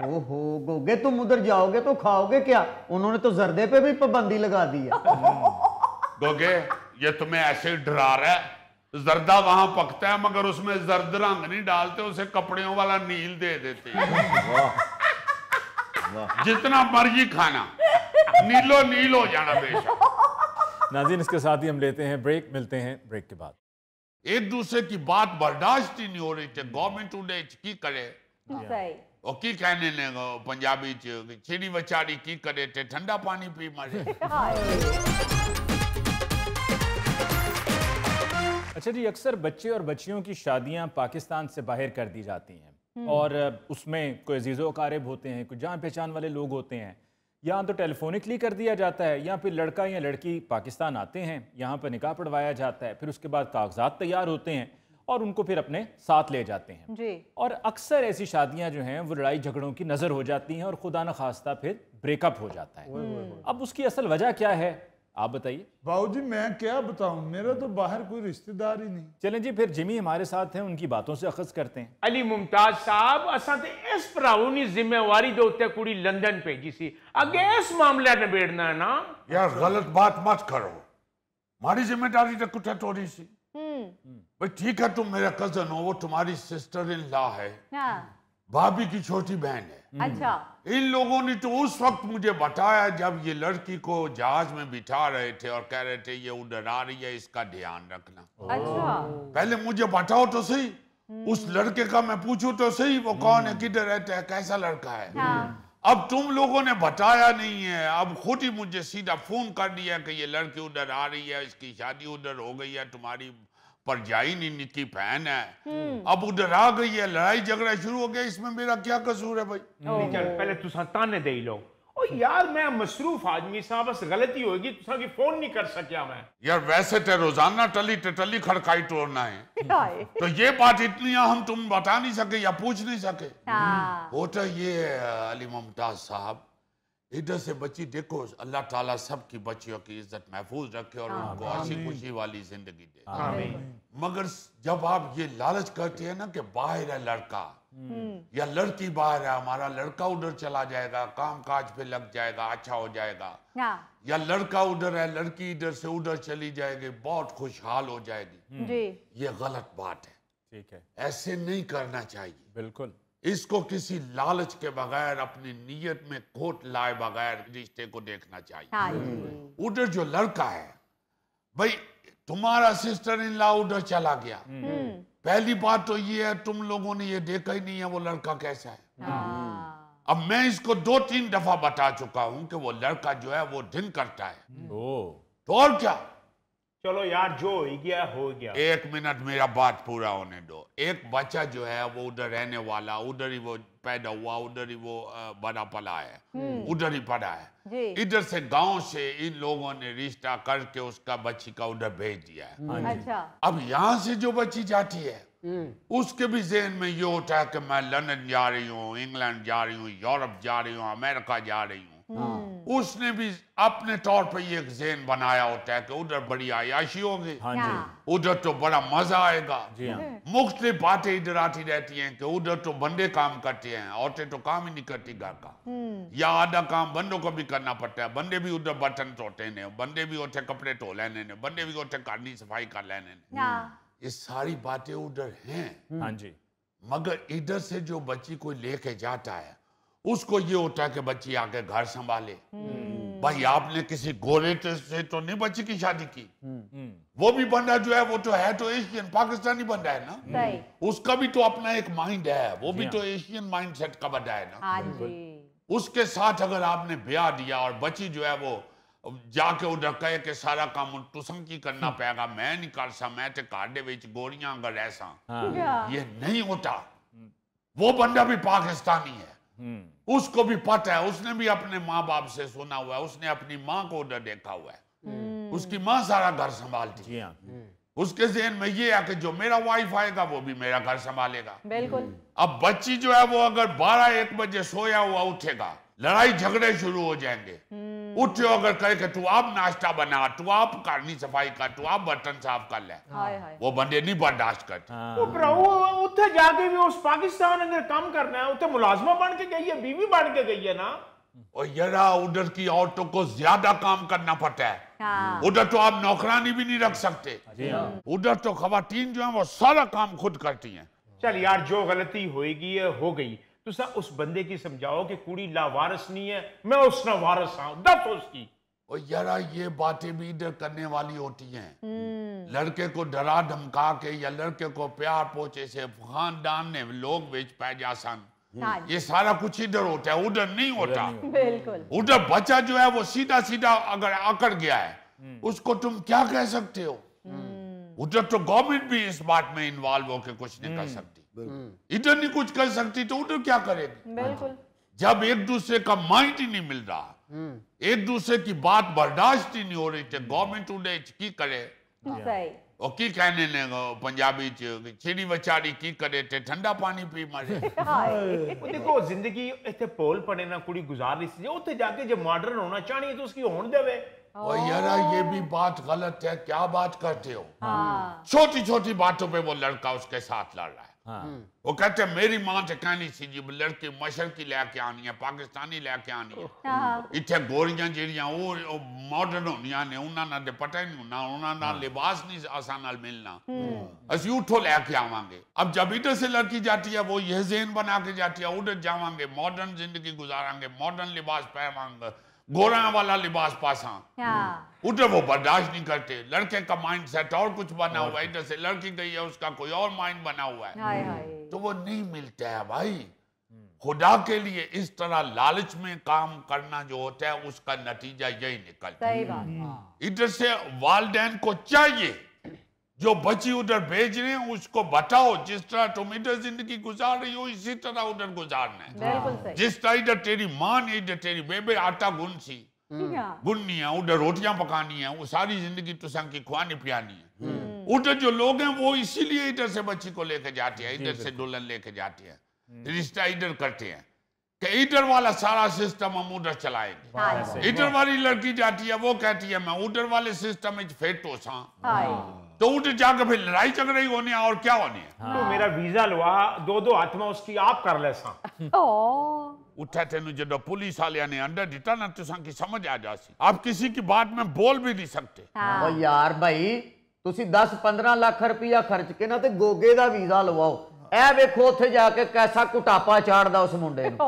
ओहो गोगे, तुम उधर जाओगे तो खाओगे क्या? उन्होंने तो जर्दे पे भी पाबंदी लगा दी है। गोगे, ये तुम्हें ऐसे डरा रहा है, जर्दा वहां पकता है मगर उसमें जर्द रंग नहीं डालते, उसे कपड़ों वाला नील दे देते हैं। जितना मर्जी खाना, नीलो नील हो जाना बेशक। नाज़रीन, इसके साथ ही हम लेते हैं ब्रेक, मिलते हैं ब्रेक के बाद। एक दूसरे की बात बर्दाश्त ही नहीं हो रही थी। गवर्नमेंट उन्हें की करे सही। और की कहने ने पंजाबी च छिड़ी बचारी की करे थे ठंडा पानी पी मारे। अच्छा जी, अक्सर बच्चे और बच्चियों की शादियां पाकिस्तान से बाहर कर दी जाती हैं और उसमें कोई अजीज़ो अकारिब होते हैं, कोई जान पहचान वाले लोग होते हैं, या तो टेलीफोनिकली कर दिया जाता है या फिर लड़का या लड़की पाकिस्तान आते हैं, यहाँ पर निकाह पढ़वाया जाता है, फिर उसके बाद कागजात तैयार होते हैं और उनको फिर अपने साथ ले जाते हैं जी। और अक्सर ऐसी शादियां जो हैं वो लड़ाई झगड़ों की नज़र हो जाती हैं और खुदा न खास्ता फिर ब्रेकअप हो जाता है। अब उसकी असल वजह क्या है, आप बताइए। बाबूजी मैं क्या बताऊं, मेरा तो बाहर कोई रिश्तेदार ही नहीं। चलें जी, फिर जिमी हमारे साथ हैं, उनकी बातों से अखज़ करते हैं। अली मुमताज साहब, असां ते इस भराऊ नी जिम्मेवारी दे उत्ते कुड़ी लंदन भेजी सी, अगे इस मामले निबेड़ना है ना। यार गलत बात मत करो, हमारी जिम्मेदारी तो कुछ थोड़ी सी। भाई ठीक है, तुम मेरा कजन हो, वो तुम्हारी सिस्टर इन लॉ है, भाभी की छोटी बहन है। अच्छा। इन लोगों ने तो उस वक्त मुझे बताया जब ये लड़की को जहाज में बिठा रहे थे और कह रहे थे ये उधर आ रही है, इसका ध्यान रखना। अच्छा। पहले मुझे बताओ तो सही, उस लड़के का मैं पूछूं तो सही, वो कौन है, किधर रहता है, कैसा लड़का है। अब तुम लोगों ने बताया नहीं है, अब खुद ही मुझे सीधा फोन कर दिया कि ये लड़की उधर आ रही है, इसकी शादी उधर हो गई है, तुम्हारी परजाई नहीं निकी बहन है, अब उधर आ गई है, लड़ाई झगड़ा शुरू हो गया, इसमें मेरा क्या कसूर है भाई। चल पहले तुसा ताने दे लो। ओ यार मैं मसरूफ आदमी साहब, बस गलती होगी, तुसा की फोन नहीं कर सकिया मैं। यार वैसे तो रोजाना टली खड़काई तोड़ना है, तो ये बात इतनी हम तुम बता नहीं सके या पूछ नहीं सके। होता ये अली मुमताज साहब, इधर से बच्ची देखो, अल्लाह ताला सबकी बच्चियों की इज्जत महफूज रखे और उनको हंसी खुशी वाली जिंदगी दे। मगर जब आप ये लालच करते हैं ना कि बाहर है लड़का, या लड़की बाहर है, हमारा लड़का उधर चला जाएगा, काम काज पे लग जाएगा, अच्छा हो जाएगा। या लड़का उधर है, लड़की इधर से उधर चली जाएगी, बहुत खुशहाल हो जाएगी। जी ये गलत बात है, ठीक है, ऐसे नहीं करना चाहिए। बिल्कुल। इसको किसी लालच के बगैर, अपनी नीयत में खोट लाए बगैर रिश्ते को देखना चाहिए। हाँ जी। उधर जो लड़का है, भाई तुम्हारा सिस्टर इन लॉ उधर चला गया, पहली बात तो ये है तुम लोगों ने ये देखा ही नहीं है वो लड़का कैसा है। अब मैं इसको 2-3 दफा बता चुका हूं कि वो लड़का जो है वो दिन करता है। तो और क्या, चलो यार, जो हो गया हो गया। 1 मिनट मेरा बात पूरा होने दो। एक बच्चा जो है वो उधर रहने वाला, उधर ही वो पैदा हुआ, उधर ही वो बड़ा पला है, उधर ही पड़ा है। इधर से गांव से इन लोगों ने रिश्ता करके उसका बच्ची का उधर भेज दिया है। अच्छा। अब यहाँ से जो बच्ची जाती है उसके भी ज़हन में ये होता है कि मैं लंदन जा रही हूँ, इंग्लैंड जा रही हूँ, यूरोप जा रही हूँ, अमेरिका जा रही हूँ। उसने भी अपने तौर पर ये ज़हन बनाया होता है कि उधर बड़ी आयाशी होगी, उधर तो बड़ा मजा आएगा। मुख्तलिफ बातें इधर आती रहती हैं कि उधर तो बंदे काम करते हैं, औरतें तो काम ही नहीं करती घर का, या आधा काम बंदों को भी करना पड़ता है। बंदे भी उधर बर्तन धोते ने, बंदे भी उठे कपड़े धो लेने ने, बंदे भी उठे घर की सफाई कर लेने ने। ये सारी बातें उधर हैं। हाँ जी। मगर इधर से जो बच्ची कोई लेके जाता है उसको ये होता है कि बच्ची आके घर संभाले। भाई आपने किसी गोरे से तो नहीं बच्ची की शादी की, वो भी बंदा जो है वो तो है तो एशियन पाकिस्तानी बंदा है ना, उसका भी तो अपना एक माइंड है, वो भी तो एशियन माइंड सेट का बंदा है ना। उसके साथ अगर आपने ब्याह दिया और बच्ची जो है वो जाके उधर कहे कि सारा काम तुसं की करना पेगा, मैं नहीं कर सा, मैं ते घर दे विच गोरियां अगर ऐसा, ये नहीं होता। वो बंदा भी पाकिस्तानी है, उसको भी पता है, उसने भी अपने माँ बाप से सुना हुआ है, उसने अपनी माँ को उधर देखा हुआ है, उसकी माँ सारा घर संभालती है। उसके ज़हन में ये है कि जो मेरा वाइफ आएगा वो भी मेरा घर संभालेगा। बिल्कुल। अब बच्ची जो है वो अगर 12-1 बजे सोया हुआ उठेगा, लड़ाई झगड़े शुरू हो जाएंगे। उठे अगर कहे कि तू आप नाश्ता बना, तू आप करनी सफाई कर, तू आप बर्तन साफ कर ले, वो बंदे नहीं बर्दाश्त करते। वो भराओ उत्थे जाके भी उस पाकिस्तान अंदर काम करना है, उत्थे मुलाजमा बन के गई है, बीवी बन के गई है ना। और यारा उधर की औरतों को ज्यादा काम करना पड़ता है। उधर तो आप नौकरानी भी नहीं रख सकते, उधर तो खवातीन जो है वो सारा काम खुद करती हैं। चल यार, जो गलती होएगी है हो गई। तुसा उस बंदे की समझाओ कि कुड़ी लावारिस नहीं है, मैं उसना वारिस हूं, दस उसकी। और यारा ये बातें भी इधर करने वाली होती हैं। लड़के को डरा धमका के या लड़के को प्यार पोचे से खानदान ने लोग बेच पै जा सन, ये सारा कुछ इधर होता है, उधर नहीं होता। बिल्कुल। उधर बच्चा जो है वो सीधा सीधा अगर आकर गया है उसको तुम क्या कह सकते हो। उधर तो गवर्नमेंट भी इस बात में इन्वॉल्व होकर कुछ नहीं कर सकती, इधर नहीं कुछ कर सकती तो उधर क्या करेगी। बिल्कुल। जब एक दूसरे का माइंड ही नहीं मिल रहा, एक दूसरे की बात बर्दाश्त ही नहीं हो रही, तो गवर्नमेंट उन्हें की करे। सही। और की कहने ने पंजाबी च चिड़ी वचाड़ी की करे ते ठंडा पानी पी मारे। देखो जिंदगी इतने पोल पड़े ना, कुड़ी गुजार रही सी, उत्थे जाके जब मॉडर्न होना चाहनी है तो उसकी होने देवे। और यारा ये भी बात गलत है, क्या बात करते हो। छोटी छोटी बातों पे वो लड़का उसके साथ लड़ रहा है। वो कहते हैं मेरी मां ते कहनी सी जी लड़की मशरकी लेके आनी है, पाकिस्तानी लेके आनी है, इतने गोरियां जेड़ियां वो मॉडर्न होनियां ने, उन्हां दे पता ही नहीं होना, उन्हां लिबास नहीं आसान नाल मिलना, असि उठो लेके आवांगे। अब जब इधर से लड़की जाती है वो ये ज़हन बना के जाती है उधर जावांगे, मॉडर्न जिंदगी गुजारांगे, मॉडर्न लिबास पहनांगे, गोरा वाला लिबास पासा, उधर वो बर्दाश्त नहीं करते। लड़के का माइंड सेट और कुछ बना हुआ है, इधर से लड़की गई है उसका कोई और माइंड बना हुआ है, तो वो नहीं मिलता है। भाई खुदा के लिए इस तरह लालच में काम करना जो होता है उसका नतीजा यही निकलता है। इधर से वालिदैन को चाहिए जो बच्ची उधर भेज रहे हैं उसको बताओ जिस तरह तुम इधर जिंदगी गुजार रही हो इसी तरह उधर गुजारना है। जिस तरह इधर तेरी माँ ने इधर तेरी बेबे आटा गुननी है, उधर रोटियां पकानी है, वो सारी जिंदगी तुसा की खुआनी पियानी है। उधर जो लोग हैं वो इसीलिए इधर से बच्ची को लेके जाते हैं, इधर से दुल्हन लेके जाते हैं, रिश्ता इधर करते हैं। कि इधर वाला सारा सिस्टम हम उधर चलाएंगे। हाँ इधर वाली लड़की जाती है, वो कहती है मैं उधर वाले सिस्टम में फिट हो सा, तो उधर जाकर फिर लड़ाई झगड़े होने और क्या होने है। तो मेरा वीजा लवा दो हाथ में उसकी आप कर ले सा। उठा तेन जो पुलिस वाले ने अंडर दिता ना तुसा की समझ आ जासी, आप किसी की बात में बोल भी नहीं सकते। ओ यार भाई ਤੁਸੀਂ 10-15 ਲੱਖ ਰੁਪਇਆ ਖਰਚ ਕੇ ਨਾ ਤੇ ਗੋਗੇ ਦਾ ਵੀਜ਼ਾ ਲਵਾਓ। ਇਹ ਵੇਖੋ ਉੱਥੇ ਜਾ ਕੇ ਕੈਸਾ ਕੁਟਾਪਾ ਚਾੜਦਾ ਉਸ ਮੁੰਡੇ ਨੂੰ।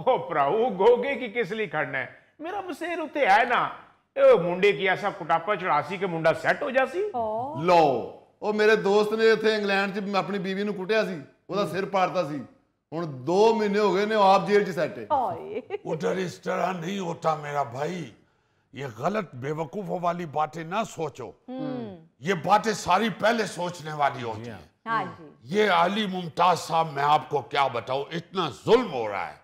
ओ भराओ गोगे की किस लिए खड़ना है, मेरा मसेर उत्ते है ना ए मुंडे की ऐसा कुटापा चढ़ासी के मुंडा सेट हो जासी। ਲਓ ਉਹ ਮੇਰੇ ਦੋਸਤ ਨੇ ਇੱਥੇ ਇੰਗਲੈਂਡ 'ਚ ਆਪਣੀ ਬੀਵੀ ਨੂੰ ਕੁੱਟਿਆ ਸੀ, ਉਹਦਾ ਸਿਰ ਪਾੜਤਾ ਸੀ, ਹੁਣ 2 ਮਹੀਨੇ ਹੋ ਗਏ ਨੇ ਉਹ ਆਪ ਜੇਲ੍ਹ 'ਚ ਸੈੱਟ ਹੈ। उधर इस तरह नहीं होता मेरा भाई, ये गलत बेवकूफों वाली बातें ना सोचो, ये बातें सारी पहले सोचने वाली होती हैं। हाँ जी। ये अली मुमताज साहब मैं आपको क्या बताऊं, इतना जुल्म हो रहा है,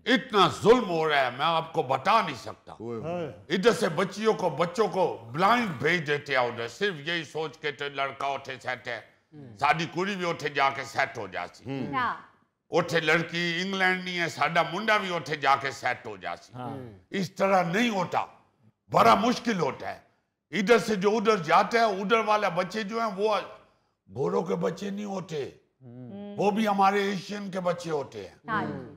इतना जुल्म हो रहा है मैं आपको बता नहीं सकता। इधर से बच्चों को ब्लाइंड भेज देते हैं उधर, सिर्फ यही सोच के तो लड़का उठे सेट है, साडी कुड़ी भी उठे जाके सेट हो जाती, उठे लड़की इंग्लैंड नहीं है साडा मुंडा भी उठे जाके सेट हो जाती। इस तरह नहीं होता, बड़ा मुश्किल होता है। इधर से जो उधर जाते हैं, उधर वाले बच्चे जो हैं वो गोरों के बच्चे नहीं होते, वो भी हमारे एशियन के बच्चे होते हैं।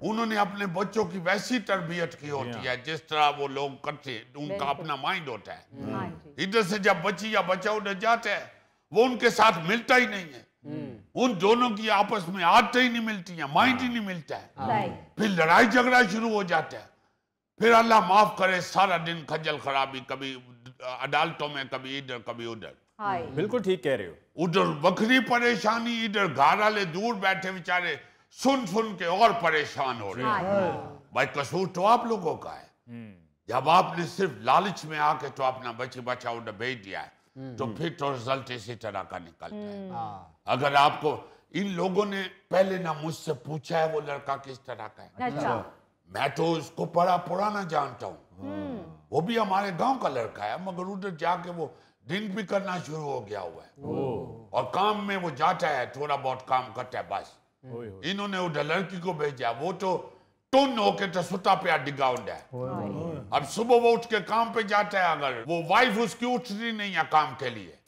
उन्होंने अपने बच्चों की वैसी तरबियत की होती है जिस तरह वो लोग करते, उनका अपना माइंड होता है। इधर से जब बच्ची या बच्चा उधर जाते हैं वो उनके साथ मिलता ही नहीं है, उन दोनों की आपस में आदतें ही नहीं मिलती हैं, माइंड ही नहीं मिलता है, फिर लड़ाई झगड़ा शुरू हो जाता है, फिर अल्लाह माफ करे सारा दिन खजल खराबी, कभी अदालतों में कभी इधर कभी उधर। बिल्कुल ठीक कह रहे हो। उधर बकरी परेशानी, इधर घर वाले दूर बैठे बेचारे सुन सुन के और परेशान हो रहे हैं। भाई कसूर तो आप लोगों का है, जब आपने सिर्फ लालच में आके तो अपना बच्चा उधर भेज दिया है तो फिर तो रिजल्ट इसी तरह का निकलता है। अगर आपको इन लोगों ने पहले ना मुझसे पूछा है वो लड़का किस तरह का है, अच्छा। मैं तो उसको बड़ा पुराना जानता हूँ, वो भी हमारे गांव का लड़का है, मगर उधर जाके वो ड्रिंक भी करना शुरू हो गया हुआ है और काम में वो जाता है, थोड़ा बहुत काम करता है बस। इन्होंने उधर लड़की को भेजा, वो तो टुन होके तो सुता पे डिगा हुआ है। अब सुबह वो उठ के काम पे जाता है, अगर वो वाइफ उसकी उठती नहीं है काम के लिए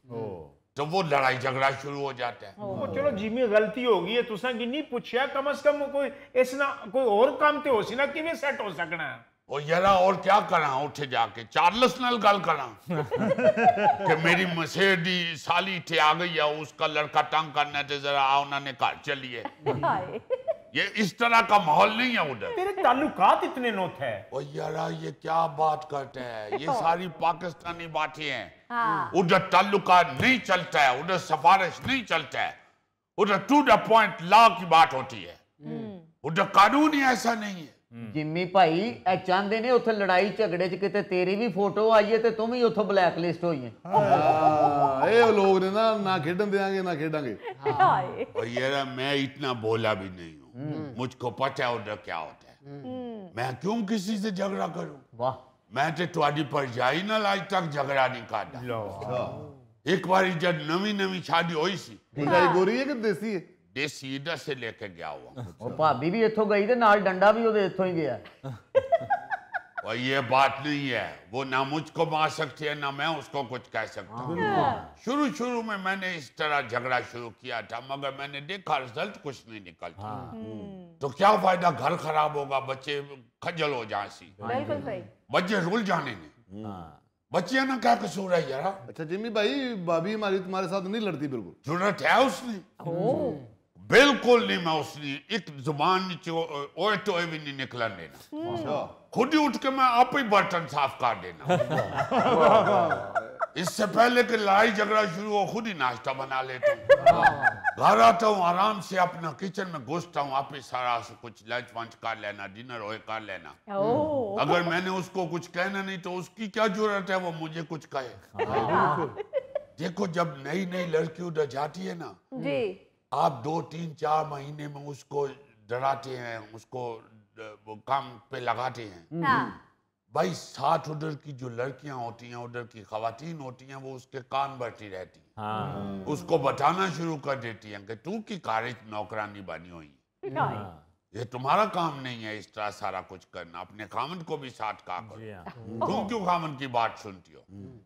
तो वो लड़ाई झगड़ा शुरू हो जाता है। वो चलो जिम्मे गलती होगी है तुसा की नहीं पूछया, कम से कम कोई इसना कोई और काम ते हो सी ना किवें सेट हो सकना है। ओ यारा और क्या करा, उठे जाके चार्ल्स नाल गल करा कि मेरी मसेडी साली थे आ गई है, उसका लड़का तंग करना थे, जरा आओ ना ने घर चलिए। ये इस तरह का माहौल नहीं है उधर। तेरे ताल्लुकात इतने नोत है। ओ यारा ये क्या बात करते हैं, ये सारी पाकिस्तानी बातें हैं। उधर ताल्लुकात नहीं चलता है, उधर सिफारिश नहीं चलता है, उधर टू द पॉइंट लॉ की बात होती है, उधर कानून ही ऐसा नहीं है। जिम्मी भाई ए चाहते ने उथे लड़ाई झगड़े च किते तेरी भी फोटो आई है ते तुम ही उथों ब्लैक लिस्ट होई है। ये लोग ने ना खेडन देंगे ना खेडांगे। और यार मैं इतना बोला भी नहीं हूँ, मुझको पता है उधर क्या होता है, मैं क्यों किसी से झगड़ा करूं। वाह, मैं तो तुहाडी परजाई नाल आज तक झगड़ा नहीं काटा। एक बार जब नवी शादी हुई सी, गोरी है कि देसी है? देसी इधर से लेके गया हुआ। ओ भाभी भी इथों गई ते नाल डंडा भी ओदे इथों ही गया। और ये बात नहीं है, वो ना मुझको मार सकती है ना मैं उसको कुछ कह सकता हूँ। शुरू में मैंने इस तरह झगड़ा शुरू किया था, मगर मैंने देखा रिजल्ट कुछ नहीं निकलता। तो क्या फायदा, घर खराब होगा, बच्चे खजल हो जासी, बिल्कुल सही। बच्चे रुल जाने ने, बच्चियां ना क्या कसूर है यार। अच्छा जिम्मी भाई, भाभी हमारी तुम्हारे साथ नहीं लड़ती बिल्कुल? जरूरत है उसने? बिल्कुल नहीं, मैं उसने एक जुबान ओए तो भी नहीं निकलन देना, खुद ही उठ के मैं आप ही बर्तन साफ कर देना। इससे पहले कि लड़ाई झगड़ा शुरू हो खुद ही नाश्ता बना लेता हूँ, घर आता हूँ आराम से अपना किचन में घुसता हूँ, आप ही सारा कुछ लंच वंच कर लेना, डिनर हो कर लेना। अगर मैंने उसको कुछ कहना नहीं तो उसकी क्या जरूरत है वो मुझे कुछ कहे। देखो जब नई लड़की उधर जाती है ना जी, आप 2-3-4 महीने में उसको डराते हैं, उसको वो काम पे लगाते हैं। भाई साथ उधर की जो लड़कियां होती हैं, उधर की खवातीन होती हैं, वो उसके कान भरती रहती हैं, उसको बताना शुरू कर देती हैं कि तू की कारज नौकरानी बनी हुई, ये तुम्हारा काम नहीं है इस तरह सारा कुछ करना, अपने खामन को भी साथ कहा करो। तुम क्यों खामन की बात सुनती हो?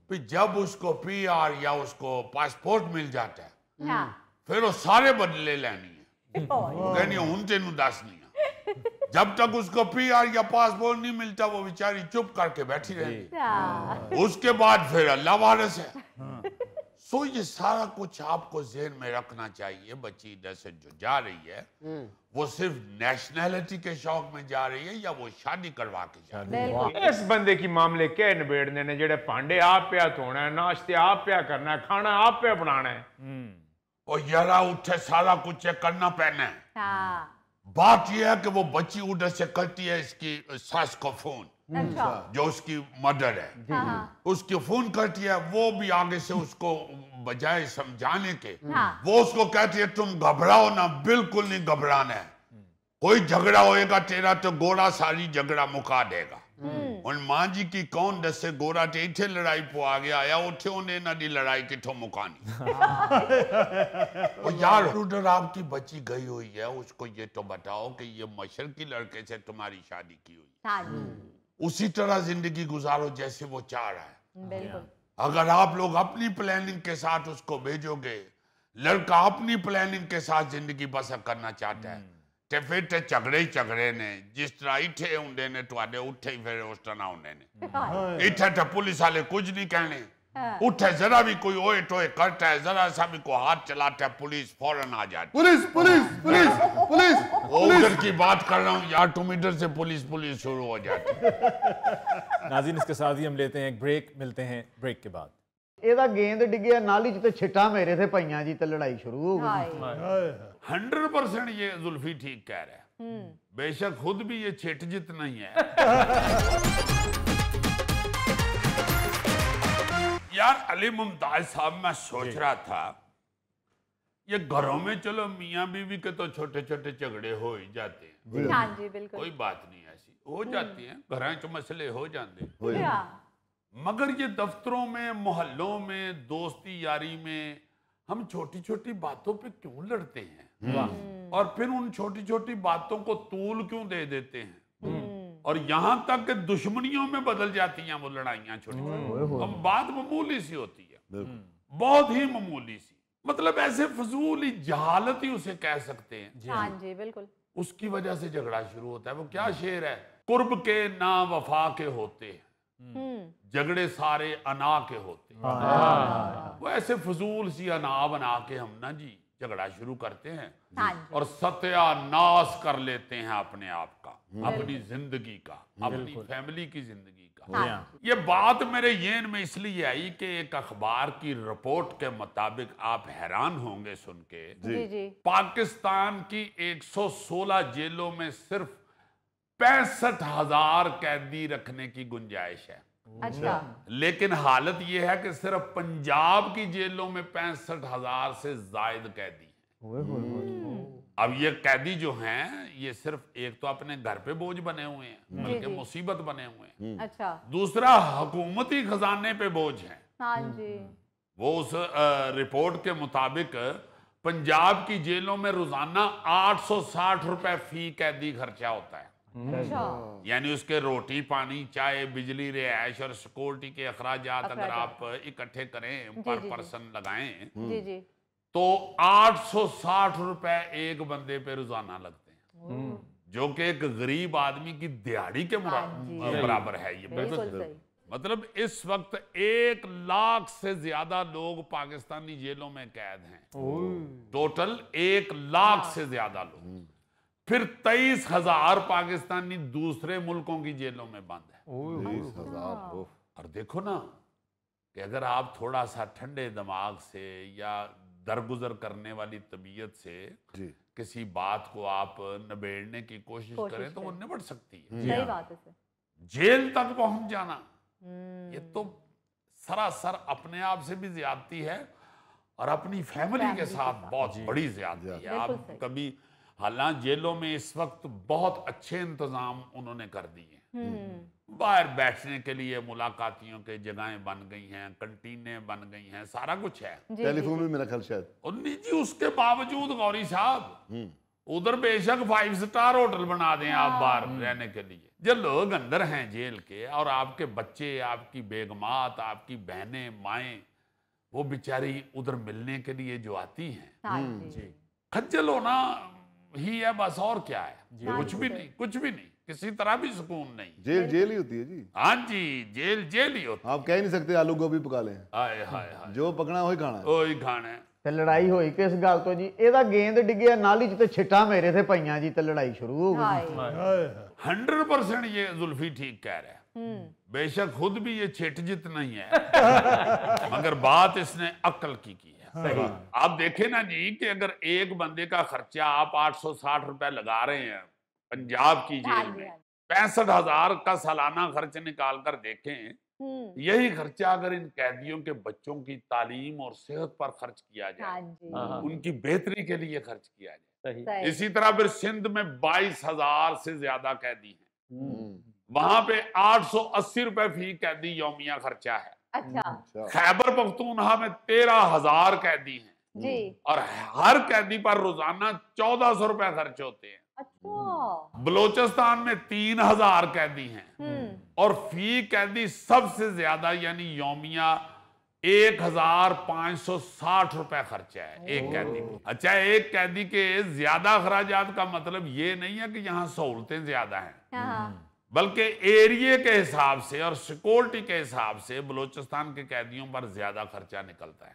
फिर जब उसको PR या उसको पासपोर्ट मिल जाता है हाँ फिर वो सारे बदले लेनी है। कहनी हूं तेनू दस नहीं है। जब तक उसको PR या पासपोर्ट नहीं मिलता वो बेचारी चुप करके बैठी रहती। हाँ उसके बाद फिर अल्लाह वारिस है। सो ये सारा कुछ आपको जहन में रखना चाहिए। बच्ची इधर से जो जा रही है वो सिर्फ नेशनैलिटी के शौक में जा रही है या वो शादी करवा के जा रही है? बिल्कुल इस बंदे की मामले क्या निबेड़ने ने, जेड़े भांडे आप पे धोना है, नाश्ते आप पे करना है, खाना आप पे बनाना है। और यारा उठे सारा कुछ ये करना पैना है। हाँ बात यह है कि वो बच्ची उधर से करती है इसकी सास को फोन, अच्छा जो उसकी मदर है, हाँ उसकी फोन करती है। वो भी आगे से उसको बजाय समझाने के हाँ वो उसको कहती है तुम घबराओ ना, बिल्कुल नहीं घबराना है। कोई झगड़ा होएगा तेरा तो गोरा सारी झगड़ा मुका देगा। ਹੁਣ ਮਾਂ जी की कौन दसे गोरा ते इथे लड़ाई पवा गया आया उठे उन्हें ना दी लड़ाई किथों मुकानी। और यार उधर आपकी बच्ची गई हुई है, उसको ये तो बताओ कि ये मशरकी लड़के से तुम्हारी शादी की हुई, हाँ जी उसी तरह जिंदगी गुजारो जैसे वो चाह रहा है। बिल्कुल अगर आप लोग अपनी प्लानिंग के साथ उसको भेजोगे, लड़का अपनी प्लानिंग के साथ जिंदगी बसर करना चाहता है, ते फिर ते झगड़े ही झगड़े ने। जिस तरह इथे होंदे ने तुहाडे उठे ही फिर उस तरह होंदे ने। इथे ते पुलिस वाले कुछ नहीं कहने, उठे जरा भी कोई ओए टोए करता है, जरा सा भी कोई हाथ चलाता है, पुलिस फौरन आ जाती है। पुलिस पुलिस पुलिस पुलिस उधर की बात कर रहा हूँ यार, तुम इधर से पुलिस पुलिस शुरू हो जाती है। नाज़रीन, इसके साथ ही हम लेते हैं एक ब्रेक, मिलते हैं ब्रेक के बाद। ਇਹਦਾ ਗੇਂਦ ਡਿੱਗਿਆ ਨਾਲੀ 'ਚ ਤੇ ਛਿੱਟਾਂ ਮੇਰੇ ਤੇ ਪਈਆਂ ਜੀ ਤੇ ਲੜਾਈ ਸ਼ੁਰੂ ਹੋ ਗਈ। हाय 100% ये जुल्फी ठीक कह रहा है। बेशक खुद भी ये छिट जितना ही है। यार अली मुमताज साहब, मैं सोच रहा था ये घरों में चलो मियाँ बीवी के तो छोटे छोटे झगड़े हो ही जाते हैं, हाँ जी बिल्कुल कोई बात नहीं, ऐसी हो जाती हैं, घरों च मसले हो जाते हैं। हाँ मगर ये दफ्तरों में, मोहल्लों में, दोस्ती यारी में हम छोटी छोटी बातों पे क्यों लड़ते हैं और फिर उन छोटी छोटी बातों को तूल क्यों दे देते हैं और यहां तक कि दुश्मनियों में बदल जाती हैं वो लड़ाइयां छोटी छोटी। अब बात मामूली सी होती है, बहुत ही मामूली सी, मतलब ऐसे फजूल ही जहालत ही उसे कह सकते हैं। हाँ जी बिल्कुल उसकी वजह से झगड़ा शुरू होता है। वो क्या शेर है, कुर्ब के ना वफा के होते हैं, झगड़े सारे अना के होते हैं। वो ऐसे फजूल सी अना बना के हम ना जी झगड़ा शुरू करते हैं हाँ जी और सत्यानाश कर लेते हैं अपने आप का, अपनी जिंदगी का, अपनी फैमिली की जिंदगी का। हाँ ये बात मेरे येन में इसलिए आई कि एक अखबार की रिपोर्ट के मुताबिक, आप हैरान होंगे सुन के, जी जी पाकिस्तान की 116 जेलों में सिर्फ 65,000 कैदी रखने की गुंजाइश है। अच्छा लेकिन हालत यह है कि सिर्फ पंजाब की जेलों में 65,000 से जायद कैदी हैं। अब ये कैदी जो हैं ये सिर्फ एक तो अपने घर पे बोझ बने हुए हैं, बल्कि मुसीबत बने हुए हैं, अच्छा दूसरा हुकूमती खजाने पे बोझ है। हाँ जी वो उस रिपोर्ट के मुताबिक पंजाब की जेलों में रोजाना 860 रुपए फी कैदी खर्चा होता है। अच्छा यानी उसके रोटी पानी चाय बिजली रिहायश और सिक्योरिटी के अखराजात अगर आप इकट्ठे करें पर जी। पर्सन लगाएं जी जी तो 860 रुपए एक बंदे पे रोजाना लगते हैं, जो कि एक गरीब आदमी की दिहाड़ी के बराबर है। ये बिल्कुल सही मतलब इस वक्त 1 लाख से ज्यादा लोग पाकिस्तानी जेलों में कैद हैं, टोटल 1 लाख से ज्यादा लोग। फिर 23,000 पाकिस्तानी दूसरे मुल्कों की जेलों में बंद है। और देखो ना कि अगर आप थोड़ा सा ठंडे दिमाग से या दरगुजर करने वाली तबीयत से किसी बात को आप निबेड़ने की कोशिश करें तो वो निबट सकती है। सही बात है सर। जेल तक पहुंच जाना ये तो सरासर अपने आप से भी ज्यादती है और अपनी फैमिली के साथ बहुत बड़ी ज्यादती है। बिल्कुल आप सही। कभी, हालांकि जेलों में इस वक्त बहुत अच्छे इंतजाम उन्होंने कर दिए हैं, बाहर बैठने के लिए मुलाकातियों के जगहें बन गई हैं, कंटीनें बन गई हैं, सारा कुछ है। टेलीफोन भी मेरा ख्याल शायद। और नहीं जी, उसके बावजूद गौरी साहब उधर बेशक 5 स्टार होटल बना दें आप बाहर रहने के लिए। जो लोग अंदर हैं जेल के और आपके बच्चे, आपकी बेगमात, आपकी बहनें, माएँ, वो बेचारी उधर मिलने के लिए जो आती हैं, हाँ जी। खज्जल होना ही है बस, और क्या है? कुछ भी नहीं, कुछ भी नहीं, किसी तरह भी सुकून नहीं। जेल जेल ही होती है जी। हाँ जी, जेल जेल ही होती आप कह ही नहीं सकते आलू गोभी पका लें, है। हाय हाय हाय, जो पकना वही खाना है। ओही खाना है। ਤੇ ਲੜਾਈ ਹੋਈ ਕਿਸ ਗੱਲ ਤੋਂ ਜੀ? ਇਹਦਾ ਗੇਂਦ ਡਿੱਗਿਆ ਨਾਲੀ 'ਚ ਤੇ ਛਿੱਟਾਂ ਮੇਰੇ ਤੇ ਪਈਆਂ ਜੀ ਤੇ ਲੜਾਈ ਸ਼ੁਰੂ ਹੋ ਗਈ। हाय 100% ये जुल्फी ठीक कह रहा है। बेशक खुद भी ये छिट जित नहीं है मगर बात इसने अक्ल की है। आप देखें ना जी कि अगर एक बंदे का खर्चा आप 860 रुपए लगा रहे हैं पंजाब की जेल में, 65,000 का सालाना खर्च निकाल कर देखें, यही खर्चा अगर इन कैदियों के बच्चों की तालीम और सेहत पर खर्च किया जाए, उनकी बेहतरी के लिए खर्च किया जाए। इसी तरह फिर सिंध में 22,000 से ज्यादा कैदी हैं, वहां पे 880 रुपए फी कैदी यौमिया खर्चा है। अच्छा खैबर पख्तूनख्वा में 13,000 कैदी हैं जी। और हर कैदी पर रोजाना 1,400 रुपए खर्च होते हैं। अच्छा बलोचिस्तान में 3,000 कैदी हैं और फी कैदी सबसे ज्यादा यानी यौमिया 1,560 रुपए खर्चा है एक कैदी को। अच्छा, एक कैदी के ज्यादा अखराजात का मतलब ये नहीं है कि यहाँ सहूलतें ज्यादा हैं, बल्कि एरिया के हिसाब से और सिक्योरिटी के हिसाब से बलोचिस्तान के कैदियों पर ज्यादा खर्चा निकलता है।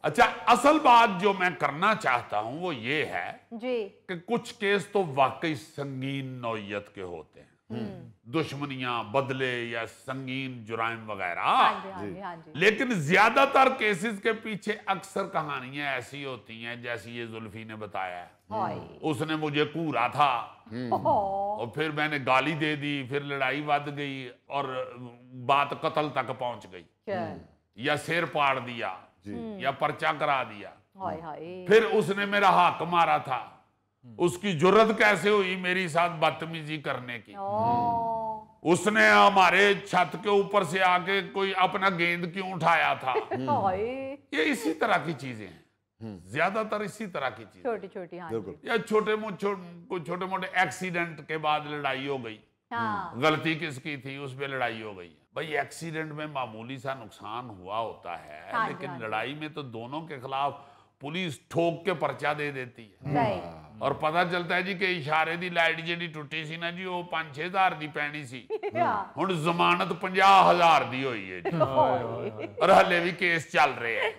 अच्छा, असल बात जो मैं करना चाहता हूं वो ये है जी कि कुछ केस तो वाकई संगीन नौयत के होते हैं, दुश्मनियां, बदले या संगीन जुराइम वगैरह, लेकिन ज्यादातर केसेस के पीछे अक्सर कहानियां ऐसी होती हैं जैसी ये जुल्फी ने बताया है। उसने मुझे घूरा था और फिर मैंने गाली दे दी, फिर लड़ाई बढ़ गई और बात कत्ल तक पहुंच गई, या सिर पाड़ दिया या पर्चा करा दिया, फिर उसने मेरा हक मारा था, उसकी जुर्रत कैसे हुई मेरी साथ बदतमीजी करने की, उसने हमारे छत के ऊपर से आके कोई अपना गेंद क्यों उठाया था। ये इसी तरह की चीजें हैं, ज्यादातर इसी तरह की चीजें, छोटी छोटी। हाँ या छोटे मोटे एक्सीडेंट के बाद लड़ाई हो गई, गलती किसकी थी उस पर लड़ाई हो गई। भाई एक्सीडेंट में मामूली सा नुकसान हुआ होता है, लेकिन लड़ाई में तो दोनों के खिलाफ पुलिस ठोक के पर्चा दे देती है और पता चलता है जी कि इशारे दी लाइट जी टुटी सी ना जी, वो 5-6 हज़ार दी पैनी सी, हुण जमानत 50,000 दी हुई है जी और हले भी केस चल रहे हैं।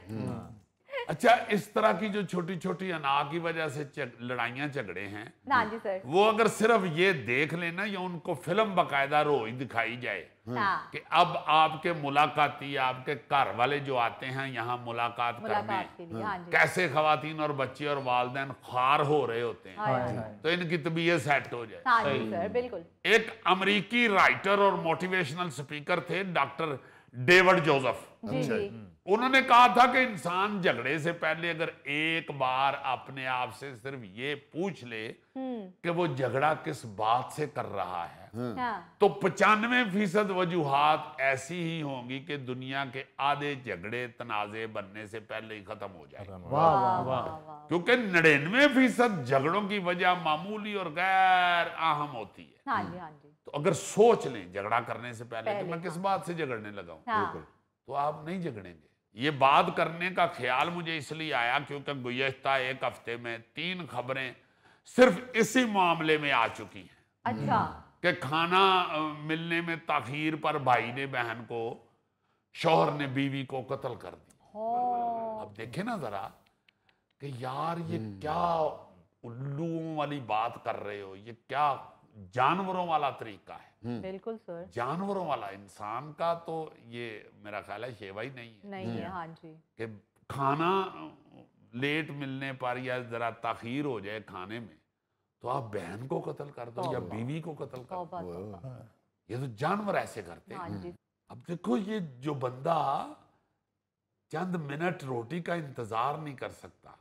अच्छा, इस तरह की जो छोटी छोटी अना की वजह से लड़ाइयां झगड़े हैं, जी सर, वो अगर सिर्फ ये देख लेना या उनको फिल्म बाकायदा रोज दिखाई जाए कि अब आपके मुलाकाती, आपके घर वाले जो आते हैं यहाँ मुलाकात करने, कैसे खवातीन और बच्चे और वालिदैन ख्वार हो रहे होते हैं, तो इनकी तबीयत सेट हो जाए। बिल्कुल। एक अमेरिकी राइटर और मोटिवेशनल स्पीकर थे डॉक्टर डेविड जोसेफ, उन्होंने कहा था कि इंसान झगड़े से पहले अगर एक बार अपने आप से सिर्फ ये पूछ ले कि वो झगड़ा किस बात से कर रहा है, तो 95% वजूहात ऐसी ही होंगी कि दुनिया के आधे झगड़े तनाजे बनने से पहले ही खत्म हो जाएंगे। क्योंकि 99% झगड़ों की वजह मामूली और गैर अहम होती है। तो अगर सोच लें झगड़ा करने से पहले कि मैं किस बात से झगड़ने लगा हूं, तो आप नहीं झगड़ेंगे। ये बात करने का ख्याल मुझे इसलिए आया क्योंकि गुज़श्ता एक हफ्ते में 3 खबरें सिर्फ इसी मामले में आ चुकी हैं। अच्छा। कि खाना मिलने में ताखीर पर भाई ने बहन को, शौहर ने बीवी को कत्ल कर दिया। अब देखे ना जरा कि यार ये क्या उल्लुओं वाली बात कर रहे हो, ये क्या जानवरों वाला तरीका है। बिल्कुल सर, जानवरों वाला। इंसान का तो ये मेरा ख्याल है शेवा ही नहीं है। हाँ जी, कि खाना लेट मिलने पर या जरा ताखीर हो जाए खाने में तो आप बहन को कत्ल कर दो या बीवी को कत्ल कर दो। ये तो जानवर ऐसे करते हैं। अब देखो ये जो बंदा चंद मिनट रोटी का इंतजार नहीं कर सकता,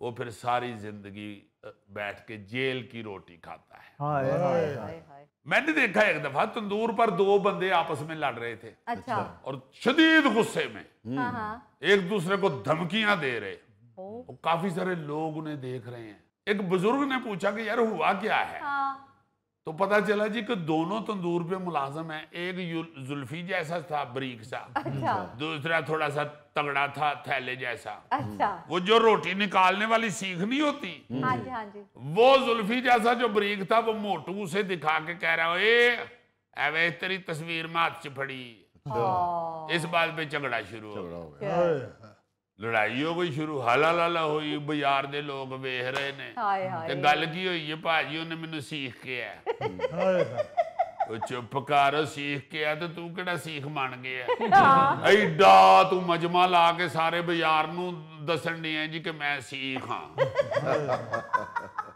वो फिर सारी जिंदगी बैठ के जेल की रोटी खाता है। मैंने देखा एक दफा तंदूर पर 2 बंदे आपस में लड़ रहे थे। अच्छा। और शदीद गुस्से में एक दूसरे को धमकियां दे रहे, और काफी सारे लोग उन्हें देख रहे हैं। एक बुजुर्ग ने पूछा कि यार हुआ क्या है? हाँ। तो पता चला जी कि दोनों तंदूर पे मुलाजिम है। एक जुल्फी जैसा था, बारीक सा, अच्छा। दूसरा थोड़ा सा तगड़ा था, थैले जैसा। अच्छा। वो जो रोटी निकालने वाली सीख नहीं होती, हाँ जी, हाँ जी। वो जुल्फी जैसा जो बारीक था, वो मोटू से दिखा के कह रहा है तेरी तस्वीर में हाथ च फड़ी। इस बात पे झगड़ा शुरू हो गया, लड़ाई हो गई शुरू, हाला लाला हुई, बाजार दे लोग वेख रहे ने ते गल की हुई है, भाजी उन्हें मैनू सीख के है। चुप कर, सीख के है तो तू केड़ा सीख मान गया? एडा तू मजमा ला के सारे बाजार नू दसन दी है जी कि मैं सीख हाँ।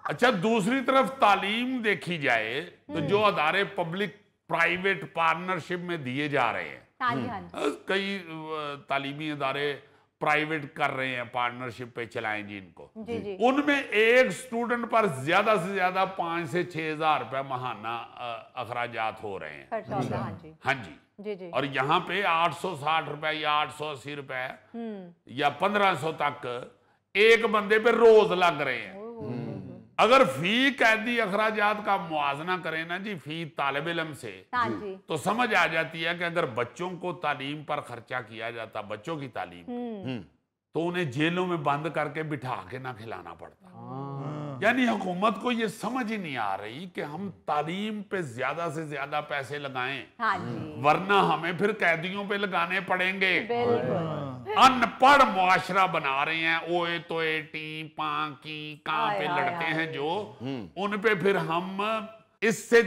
अच्छा, दूसरी तरफ तालीम देखी जाए तो जो अदारे पब्लिक प्राइवेट पार्टनरशिप में दिए जा रहे हैं, हाँ जी, हाँ जी। कई तालीमी अदारे प्राइवेट कर रहे हैं, पार्टनरशिप पे चलाएं जी इनको। जी जी। उनमें एक स्टूडेंट पर ज्यादा से ज्यादा 5 से 6 हजार रुपए महाना अखराजात हो रहे हैं। खर्चा होता है, हाँ जी। हाँ जी। जी जी। और यहाँ पे 860 रुपए या 880 रुपए या 1500 तक एक बंदे पे रोज लग रहे हैं। अगर फी कैदी अखराजात का मुआवजा करें ना जी फी तालिब इल्म से, हाँ जी। तो समझ आ जाती है कि अगर बच्चों को तालीम पर खर्चा किया जाता, बच्चों की तालीम, तो उन्हें जेलों में बंद करके बिठा के ना खिलाना पड़ता। यानी हुकूमत को ये समझ ही नहीं आ रही कि हम तालीम पे ज्यादा से ज्यादा पैसे लगाएं, हाँ जी। वरना हमें फिर कैदियों पे लगाने पड़ेंगे। बिल्कुल। अनपढ़ मुआशरा बना रहे हैं, ओए तोए टी पाकी कहाँ पे आय, लड़के आय, हैं जो, उन पे फिर हम इससे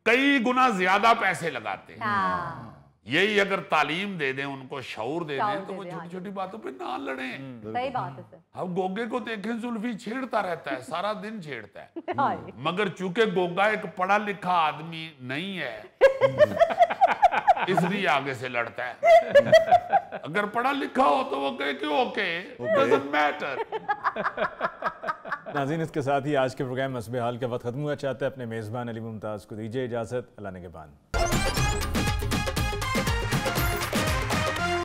कई गुना ज्यादा पैसे लगाते हैं। हाँ। यही अगर तालीम दे दें उनको, शऊर दे शऊर दें, तो दे वो दें, छोटी छोटी बातों पे ना लड़ें। सही बात है सर। अब गोगे को देखें, जुल्फी छेड़ता रहता है, सारा दिन छेड़ता है, हाँ। मगर चूंकि गोगा एक पढ़ा लिखा आदमी नहीं है, इसलिए आगे से लड़ता है। अगर पढ़ा लिखा हो तो वो कहे कि ओके, डजंट मैटर। नाज़रीन, इसके साथ ही आज के प्रोग्राम मसबे हाल का वक्त खत्म हुआ। चाहते हैं अपने मेज़बान अली मुमताज़ को दीजिए इजाज़त। अल्लाह ने के बाद।